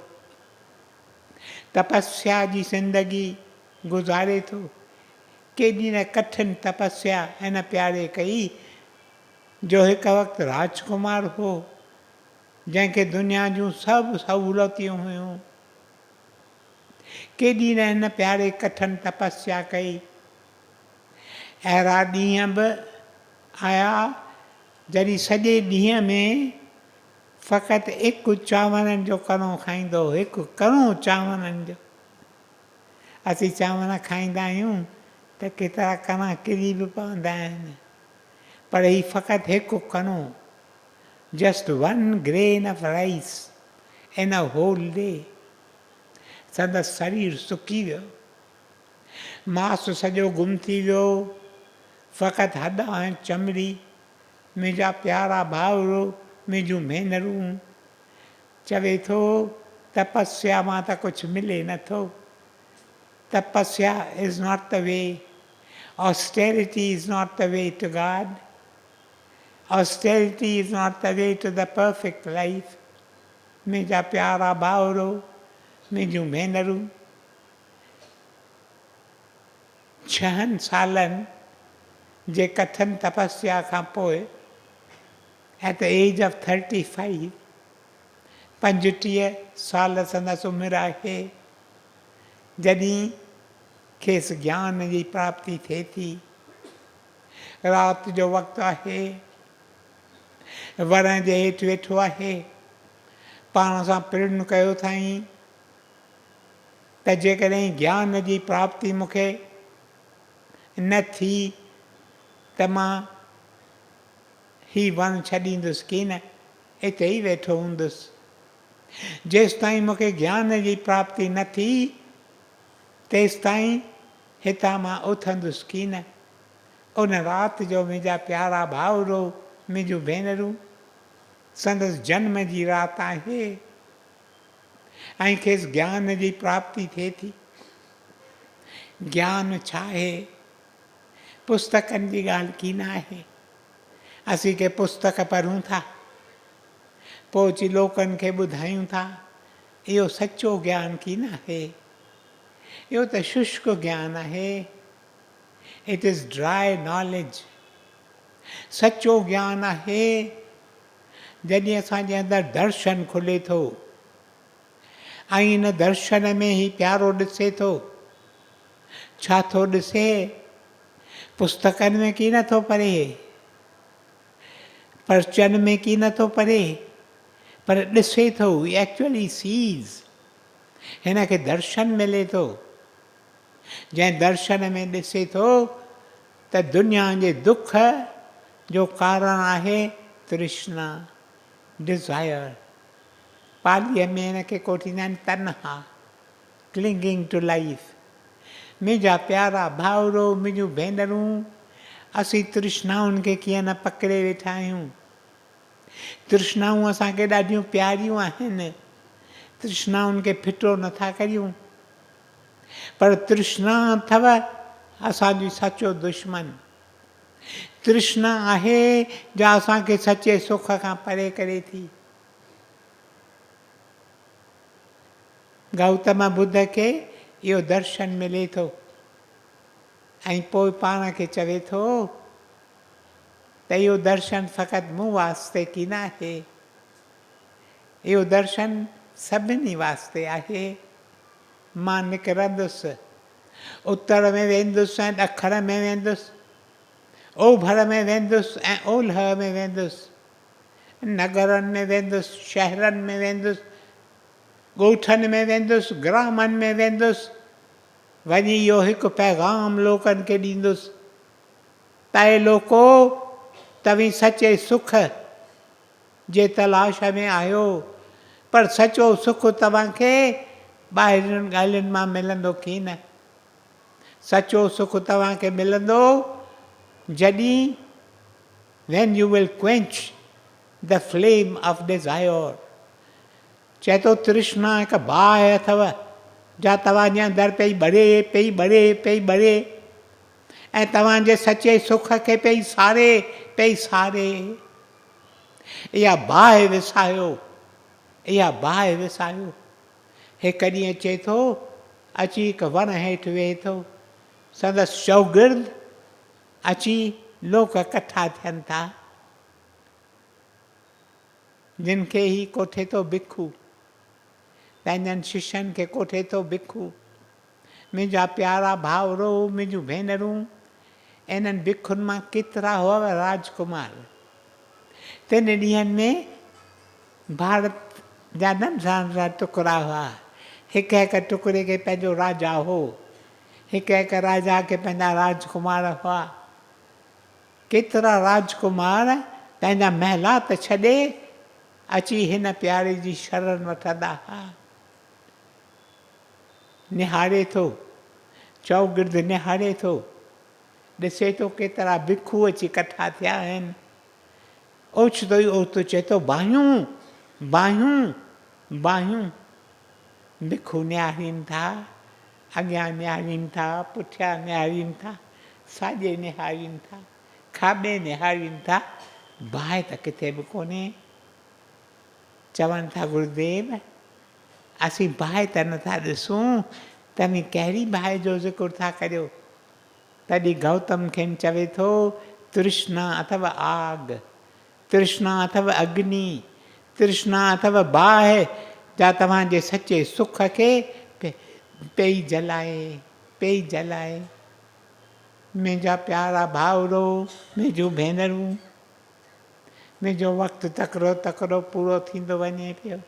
तपस्या जी ज़िंदगी गुज़ारे थो. केॾी न कठिन तपस्या हिन प्यारे कई, जो हिकु वक़्तु राजकुमार हो, जंहिंखे दुनिया जूं सभु सहूलियतूं हुयूं. केॾी न हिन प्यारे कठिन तपस्या कई. अहिड़ा ॾींहं बि आया जॾहिं सॼे ॾींहं में फ़क़ति हिकु चांवरनि जो कणो खाईंदो, हिकु कणो चांवरनि जो. असीं चांवर खाईंदा आहियूं त केतिरा कणा किरी बि पवंदा आहिनि, पर ही फ़क़ति हिकु कणो, just one grain of rice in a whole day. संदसि शरीर सुकी वियो, मांस सॼो गुम थी वियो, फ़क़ति हॾ ऐं चमड़ी. मुंहिंजा प्यारा भाउरो, मुंहिंजूं भेनरूं. चवे थो तपस्या मां त कुझु मिले नथो. तपस्या is not the way. Austerity is not the way to God. Austerity is not the way to the perfect life. मुंहिंजा प्यारा भाउरो, मुंहिंजूं भेनरूं. 6 सालनि जे कठिन तपस्या खां पोइ, at the age of 35, 35 साल संदसि उमिरि आहे, जॾहिं खेसि ज्ञान जी प्राप्ति थिए थी. राति जो वक़्तु आहे, वण जे हेठि वेठो आहे, पाण सां प्रण कयो अथई त जेकॾहिं ज्ञान जी प्राप्ति मूंखे न थी त मां ही वणु छॾींदुसि की न, हिते ई वेठो हूंदुसि. जेसिताईं मूंखे ज्ञान जी प्राप्ति न थी, तेसिताईं हितां मां उथंदुसि की न. उन राति जो मुंहिंजा प्यारा भाउरो, मुंहिंजूं भेनरूं, संदसि जन्म जी राति आहे ऐं खेसि ज्ञान जी प्राप्ति थिए थी. ज्ञान छा आहे? पुस्तकनि जी ॻाल्हि की न आहे. असीं के पुस्तक पढ़ूं था, पोइ अची लोकनि खे ॿुधायूं था. इहो सचो ज्ञान की न आहे. इहो त शुष्क ज्ञान आहे. It is dry knowledge. सचो ज्ञान आहे जॾहिं असांजे अंदरि दर्शन खुले थो ऐं इन दर्शन में ई प्यारो ॾिसे थो छा थो ॾिसे, पुस्तकनि में की नथो पढ़े, पर्चनि में की नथो पढ़े, पर ॾिसे थो, एक्चुअली सीज़। हिन खे दर्शन मिले थो। जंहिं दर्शन में ॾिसे थो त दुनिया जे दुख जो कारण आहे तृष्णा, डिज़ायर। पालीअ में हिन खे कोठींदा आहिनि तनहा, क्लिंगिंग टू लाइफ। मुंहिंजा प्यारा भाउरो, मुंहिंजूं भेनरूं, असीं तृष्णाउनि खे कीअं न पकिड़े वेठा आहियूं। तृष्णाऊं असांखे ॾाढियूं प्यारियूं आहिनि, तृष्णाउनि खे फिटो नथा करियूं, पर तृष्णा अथव असांजी सचो दुश्मन। तृष्णा आहे जा असांखे सचे सुख खां परे करे थी। गौतम बुद्ध खे इहो दर्शन मिले थो ऐं पोइ पाण खे चवे थो त इहो दर्शन फ़क़ति मूं वास्ते की न आहे, इहो दर्शन सभिनी वास्ते आहे। मां निकिरंदुसि, उत्तर में वेंदुसि ऐं ॾखण में वेंदुसि, ओभर में वेंदुसि ऐं ओलह में वेंदुसि, नगरनि में वेंदुसि, शहरनि में वेंदुसि, ॻोठनि में वेंदुसि, ग्रामनि में वेंदुसि, वञी इहो हिकु पैगाम लोकनि खे ॾींदुसि त ए लोको, तव्हीं सचे सुख जे तलाश में आहियो, पर सचो सुख तव्हांखे ॿाहिरियुनि ॻाल्हियुनि मां मिलंदो की न। सचो सुख तव्हांखे मिलंदो जॾहिं when you will quench the flame of desire। चए थो तृष्णा हिकु बाहि अथव जा तव्हांजे अंदरि पई ॿरे, पई ॿरे, पई ॿरे ऐं तव्हांजे सचे सुख खे पई सारे, पई सारे। इहा बाहि विसायो, इहा बाहि विसायो। हिकु ॾींहुं अचे थो, अची हिकु वण हेठि वेहे थो, संदसि शौगिर्द अची लोक कठा थियनि था, जिन खे ही कोठे थो भिखू, पंहिंजनि शिष्यनि खे कोठे थो भिखू। मुंहिंजा प्यारा भाउरो, मुंहिंजूं भेनरूं, इन्हनि भिखुनि मां केतिरा हुआ राजकुमार। 3 ॾींहंनि में भारत जा नंढा नंढा टुकड़ा हुआ। हिकु हिकु टुकड़े खे पंहिंजो राजा हो, हिकु हिकु राजा खे पंहिंजा राजकुमार हुआ। केतिरा राजकुमार पंहिंजा महिलात छॾे अची हिन प्यारे जी शरण वठंदा हुआ। निहारे थो, चौगिर्द निहारे थो, ॾिसे थो केतिरा भिखू अची कठा थिया आहिनि। ओचितो ई ओचितो चए थो बाहियूं, बाहियूं, बाहियूं। भिखू निहारीनि था, अॻियां निहारीनि था, पुठियां निहारीनि था, साॼे निहारीनि था, खाॿे निहारीनि था, बाहि त किथे बि कोन्हे। चवनि था गुरुदेव, असीं बाहि त नथा ॾिसूं, तव्हीं कहिड़ी बाहि जो ज़िक्र था करियो। तॾहिं गौतम खेनि चवे थो तृष्णा अथव आग, तृष्णा अथव अग्नि, तृष्णा अथव बाहि जा तव्हांजे सचे सुख खे पई जलाए, पई जलाए। मुंहिंजा प्यारा भाउरो, मुंहिंजूं भेनरूं, मुंहिंजो वक़्तु तकिड़ो तकिड़ो पूरो थींदो वञे पियो।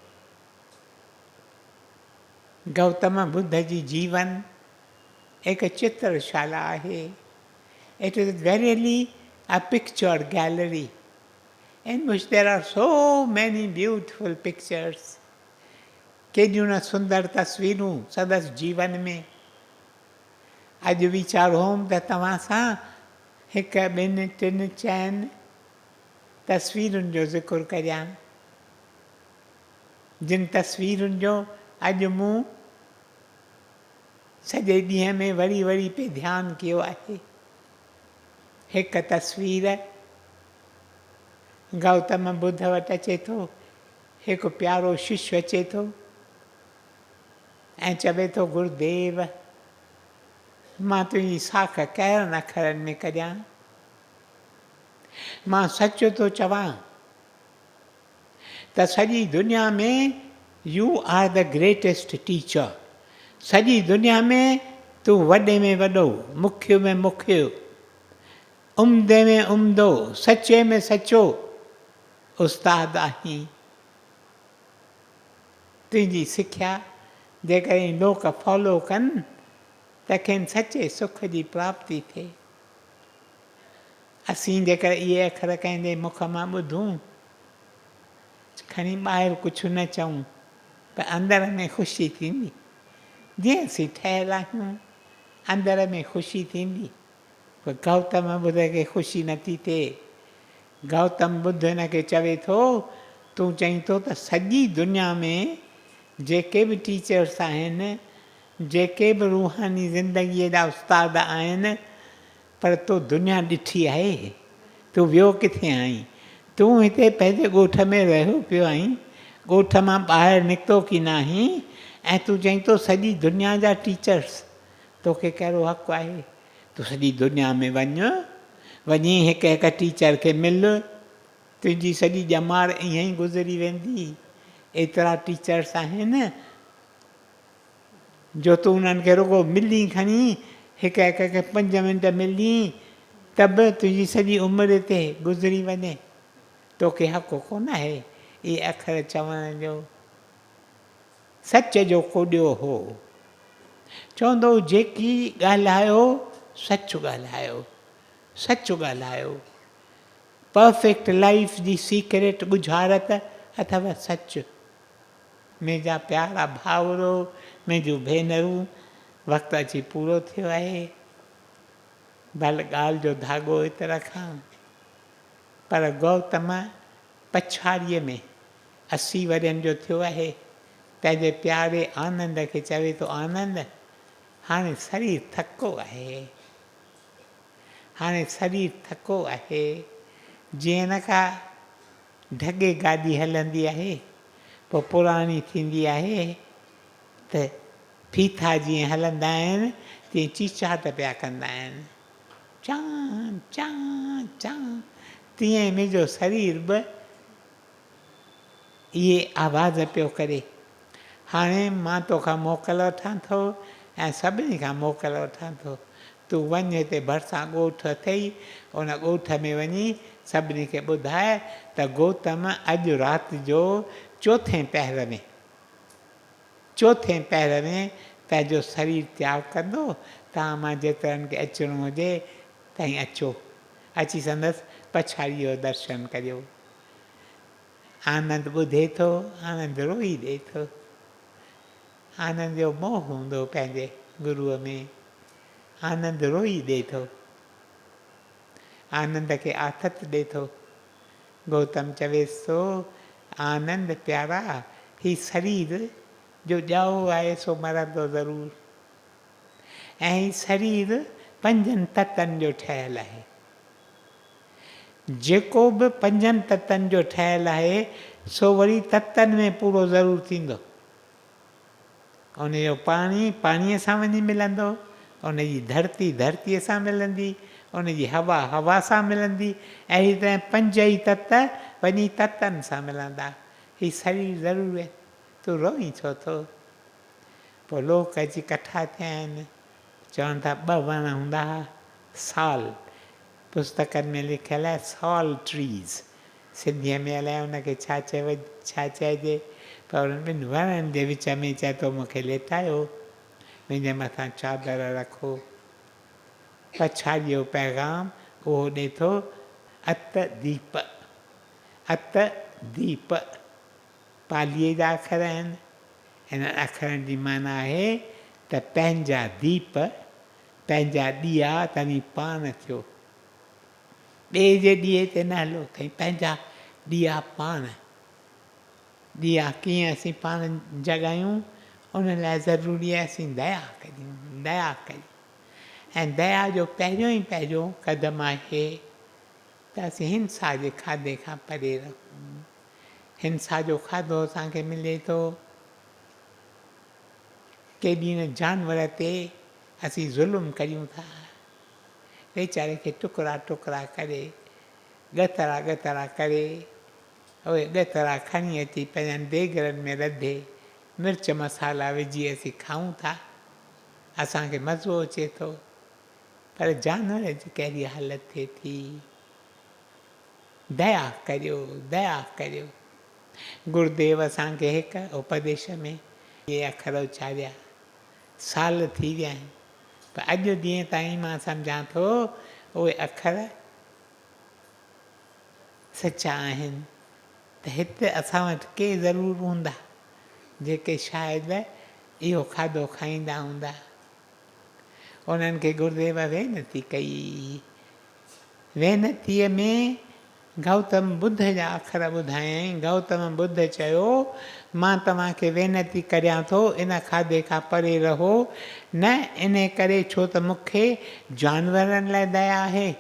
गौतम बुद्ध जी जीवन हिकु चित्रशाला आहे। It is verily a picture gallery in which there are so many beautiful pictures। केॾियूं न सुंदर तस्वीरूं संदसि जीवन में। अॼु वीचारो होम त तव्हां सां हिकु 2 3 4 तस्वीरुनि जो ज़िक्र करियां, जिन तस्वीरुनि जो अॼु मूं सॼे ॾींहं में वरी वरी पे ध्यानु कयो आहे। हिकु तस्वीर गौतम बुद्ध वटि अचे थो, हिकु प्यारो शिष्य अचे थो ऐं चवे थो गुरुदेव, मां तुंहिंजी साख कहिड़नि अखरनि में करियां। मां सच थो चवां त सॼी दुनिया में you are the greatest teacher. सॼी दुनिया में तूं वॾे में वॾो, मुख्य में मुख्य, उम्दे में उम्दो, सचे में सचो उस्ताद आहीं। तुंहिंजी सिख्या जेकॾहिं लोक फॉलो कनि त खेनि सचे सुख जी प्राप्ति थिए। असीं जेकर इहे अखर कंहिंजे मुख मां ॿुधूं, खणी ॿाहिरि कुझु न चऊं, पर अंदर में ख़ुशी थींदी। जीअं असीं ठहियल आहियूं, अंदर में ख़ुशी थींदी। पर गौतम ॿुध खे ख़ुशी नथी थिए। गौतम ॿुध हिन खे चवे थो, तूं चईं थो त सॼी दुनिया में जेके बि टीचर्स आहिनि, जेके बि रूहानी ज़िंदगीअ जा उस्ताद आहिनि, पर तूं दुनिया ॾिठी आहे, तूं वियो किथे आहीं? तूं हिते पंहिंजे ॻोठ में रहियो पियो आहीं, ॻोठ मां ॿाहिरि निकितो की न आहीं, ऐं तूं चईं थो सॼी दुनिया जा टीचर्स, तोखे कहिड़ो हक़ु आहे? तूं सॼी दुनिया में वञी हिकु हिकु टीचर खे मिल, तुंहिंजी सॼी ॼमार ईअं ई गुज़री वेंदी। एतिरा टीचर्स आहिनि जो तूं उन्हनि खे रुॻो मिली खणी हिकु हिकु खे 5 मिंट मिली त बि तुंहिंजी सॼी उमिरि ते गुज़री वञे। तोखे हक़ु कोन आहे इहे अखर चवण जो। सच जो कोॾियो हो, चवंदो जेकी ॻाल्हायो सच ॻाल्हायो, सच ॻाल्हायो। परफेक्ट लाइफ जी सीक्रेट बुझारत अथव सच। मुंहिंजा प्यारा भाउरो, मुंहिंजूं भेनरूं, वक़्तु अची पूरो थियो आहे। भले ॻाल्हि जो धाॻो हिते रखां, पर गौतम पछाड़ीअ में 80 वरनि जो थियो आहे। पंहिंजे प्यारे आनंद खे चवे थो, आनंद हाणे शरीर थको आहे, हाणे शरीर थको आहे। जीअं न का ढगे गाॾी हलंदी आहे, पोइ पुराणी थींदी आहे त फीथा जीअं हलंदा आहिनि, तीअं चीचाट पिया कंदा आहिनि, चां चां चां। तीअं मुंहिंजो शरीर बि इहे आवाज़ पियो करे। हाणे मां तोखां मोकल वठां थो ऐं सभिनी खां मोकल वठां थो। तूं वञ, हिते भरिसां ॻोठ अथई, उन ॻोठ में वञी सभिनी खे ॿुधाए त गौतम अॼु राति जो चोथें पहर में पंहिंजो शरीर त्याग कंदो। तव्हां मां जेतिरनि खे अचिणो हुजे तव्हां अचो, अची संदसि पछाड़ीअ जो दर्शन करियो। आनंद ॿुधे थो, आनंद रोई ॾिए थो। आनंद जो मोह हूंदो पंहिंजे गुरूअ में, आनंद रोई ॾिए थो, आनंद खे आथत ॾिए थो। गौतम चवेसि थो, आनंद प्यारा, ही शरीर जो ॼाओ आहे सो मरंदो ज़रूरु, ऐं ही शरीर 5 तत्वनि जो ठहियलु आहे। जेको बि 5 तत्वनि जो ठहियलु आहे सो वरी तत्वनि में पूरो ज़रूरु थींदो। उनजो पाणी पाणीअ सां वञी मिलंदो, उनजी धरती धरतीअ सां मिलंदी, उनजी हवा हवा सां मिलंदी, अहिड़ी तरह 5 ई तत्व वञी तत्वनि सां मिलंदा। ही शरीर ज़रूरु आहे। तूं रोई छो थो? पोइ लोक अची कठा थिया आहिनि, चवनि था 2 वण हूंदा हुआ, साल, पुस्तकनि में लिखियलु आहे साल ट्रीज़। सिंधीअ में अलाए हुनखे छा चइजे, पर उन 2 वणनि जे विच में चए थो मूंखे लेटायो, मुंहिंजे मथां चादर रखो। पछाड़ीअ जो पैगाम उहो ॾिए थो, अत दीप। अत दीप पालीअ जा अखर आहिनि। हिन अखरनि जी माना आहे त पंहिंजा दीप, पंहिंजा ॾीआ तव्हीं पाण थियो। ॿिए जे ॾीए ते न हलो, अथई पंहिंजा ॾीआ पाण। ॾीआ कीअं असीं पाण जॻायूं, उन लाइ ज़रूरी आहे असीं दया करियूं, दया करियूं। ऐं दया जो पहिरियों क़दम आहे त असीं हिंसा जे खाधे खां परे रहूं। हिंसा जो खाधो असांखे मिले थो, केॾी न जानवर ते असीं ज़ुल्म करियूं था, वेचारे खे टुकड़ा टुकड़ा करे, ॻतरा ॻतरा करे, उहे ॻतरा खणी अची पंहिंजनि देॻरनि में रधे, मिर्च मसाला विझी असीं खाऊं था। असांखे मज़ो अचे थो, पर जानवर जी कहिड़ी हालत थिए थी। दया करियो, दया करियो। गुरुदेव असांखे हिकु उपदेश में इहे अखर उचारिया, साल थी विया आहिनि, पर अॼु ॾींहं ताईं मां सम्झां थो उहे अखर सचा आहिनि। त हिते असां वटि के ज़रूरु हूंदा जेके शायदि इहो खाधो खाईंदा हूंदा। उन्हनि खे गुरुदेव वेनती कई। वेनतीअ में गौतम बुद्ध जा अखर ॿुधायईं। गौतम बुद्ध चयो, मां तव्हांखे वेनती करियां थो इन खाधे खां परे रहो, न इन करे छो त मूंखे जानवरनि लाइ दया आहे,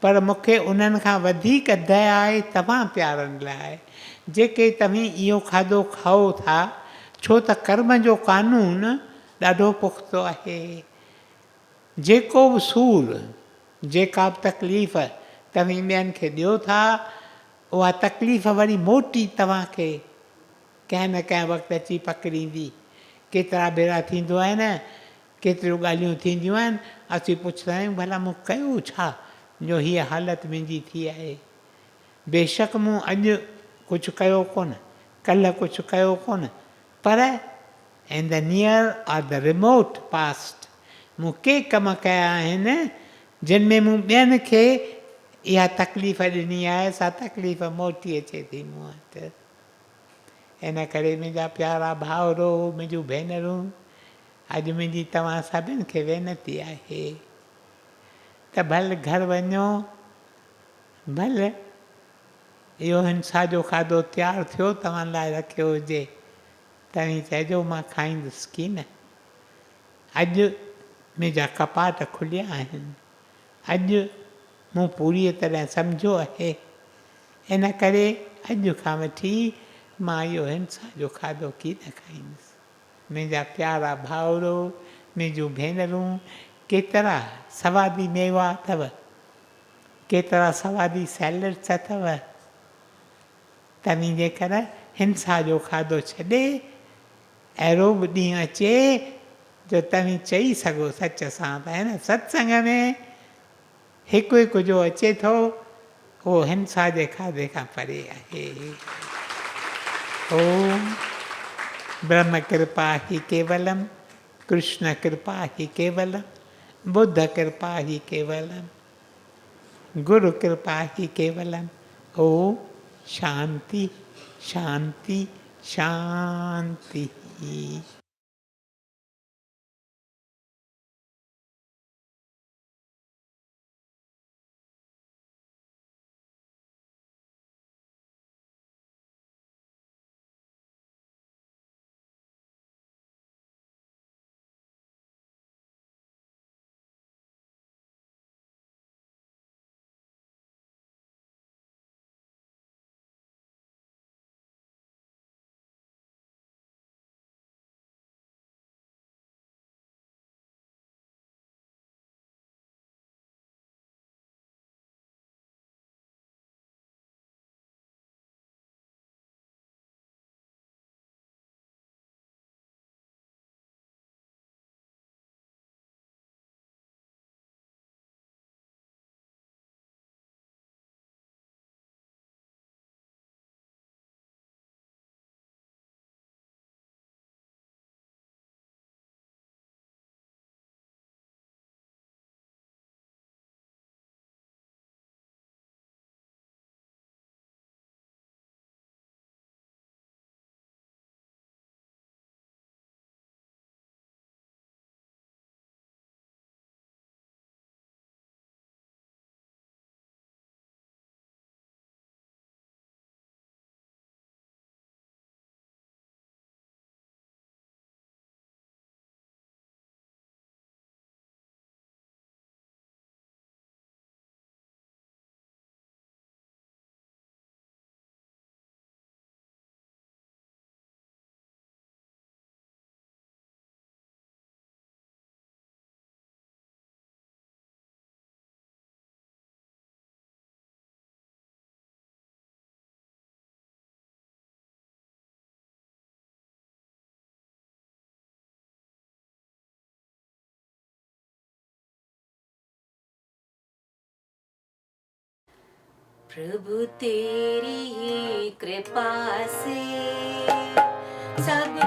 पर मूंखे उन्हनि खां वधीक दया आहे तव्हां प्यारनि लाइ, जेके तव्हीं इहो खाधो खाओ था, छो त कर्म जो कानून ॾाढो पुख़्तो आहे। जेको बि सूर, जेका बि तकलीफ़ तव्हीं ॿियनि खे ॾियो था, उहा तकलीफ़ वरी मोटी तव्हांखे कंहिं न कंहिं वक़्तु अची पकड़ींदी। केतिरा भेरा थींदो आहे न, केतिरियूं ॻाल्हियूं थींदियूं आहिनि, असीं पुछंदा आहियूं भला मूं कयो छा जो हीअ हालत मुंहिंजी थी आहे। बेशक मूं अॼु कुझु कयो कोन, कल्ह कुझु कयो कोन, पर इन द नियर और द रिमोट पास्ट मूं के कम कया आहिनि जिन में मूं ॿियनि खे इहा तकलीफ़ ॾिनी आहे, सा तकलीफ़ मोटी अचे थी मूं वटि। इन करे मुंहिंजा प्यारा भाउरो, मुंहिंजूं भेनरूं, अॼु मुंहिंजी तव्हां सभिनि खे वेनती आहे त भले घर वञो, भले इहो हिंसा जो खाधो तयारु थियो तव्हां लाइ रखियो हुजे, तव्हीं चइजो मां खाईंदुसि की न। अॼु मुंहिंजा कपाट खुलिया आहिनि, अॼु मूं पूरी तरह सम्झो आहे, इन करे अॼु खां वठी मां इहो हिंसा जो खाधो की न खाईंदुसि। मुंहिंजा प्यारा भाउरो, मुंहिंजूं भेनरूं, केतिरा सवादी मेवा अथव, केतिरा सवादी सैलड्स अथव। तव्हीं जेकर हिंसा जो खाधो छॾे अहिड़ो बि ॾींहुं अचे जो तव्हीं चई सघो सच सां त हिन सत्संग में हिकु हिकु जो अचे थो उहो हिंसा जे खाधे खां परे आहे। ओम ब्रह्म कृपा ही केवलम, कृष्ण कृपा ही केवलम, बुद्ध कृपा ही केवलम, गुरु कृपा ही केवलम। ओम शांति शांति शांति। प्रभु तेरी ही कृपा से सब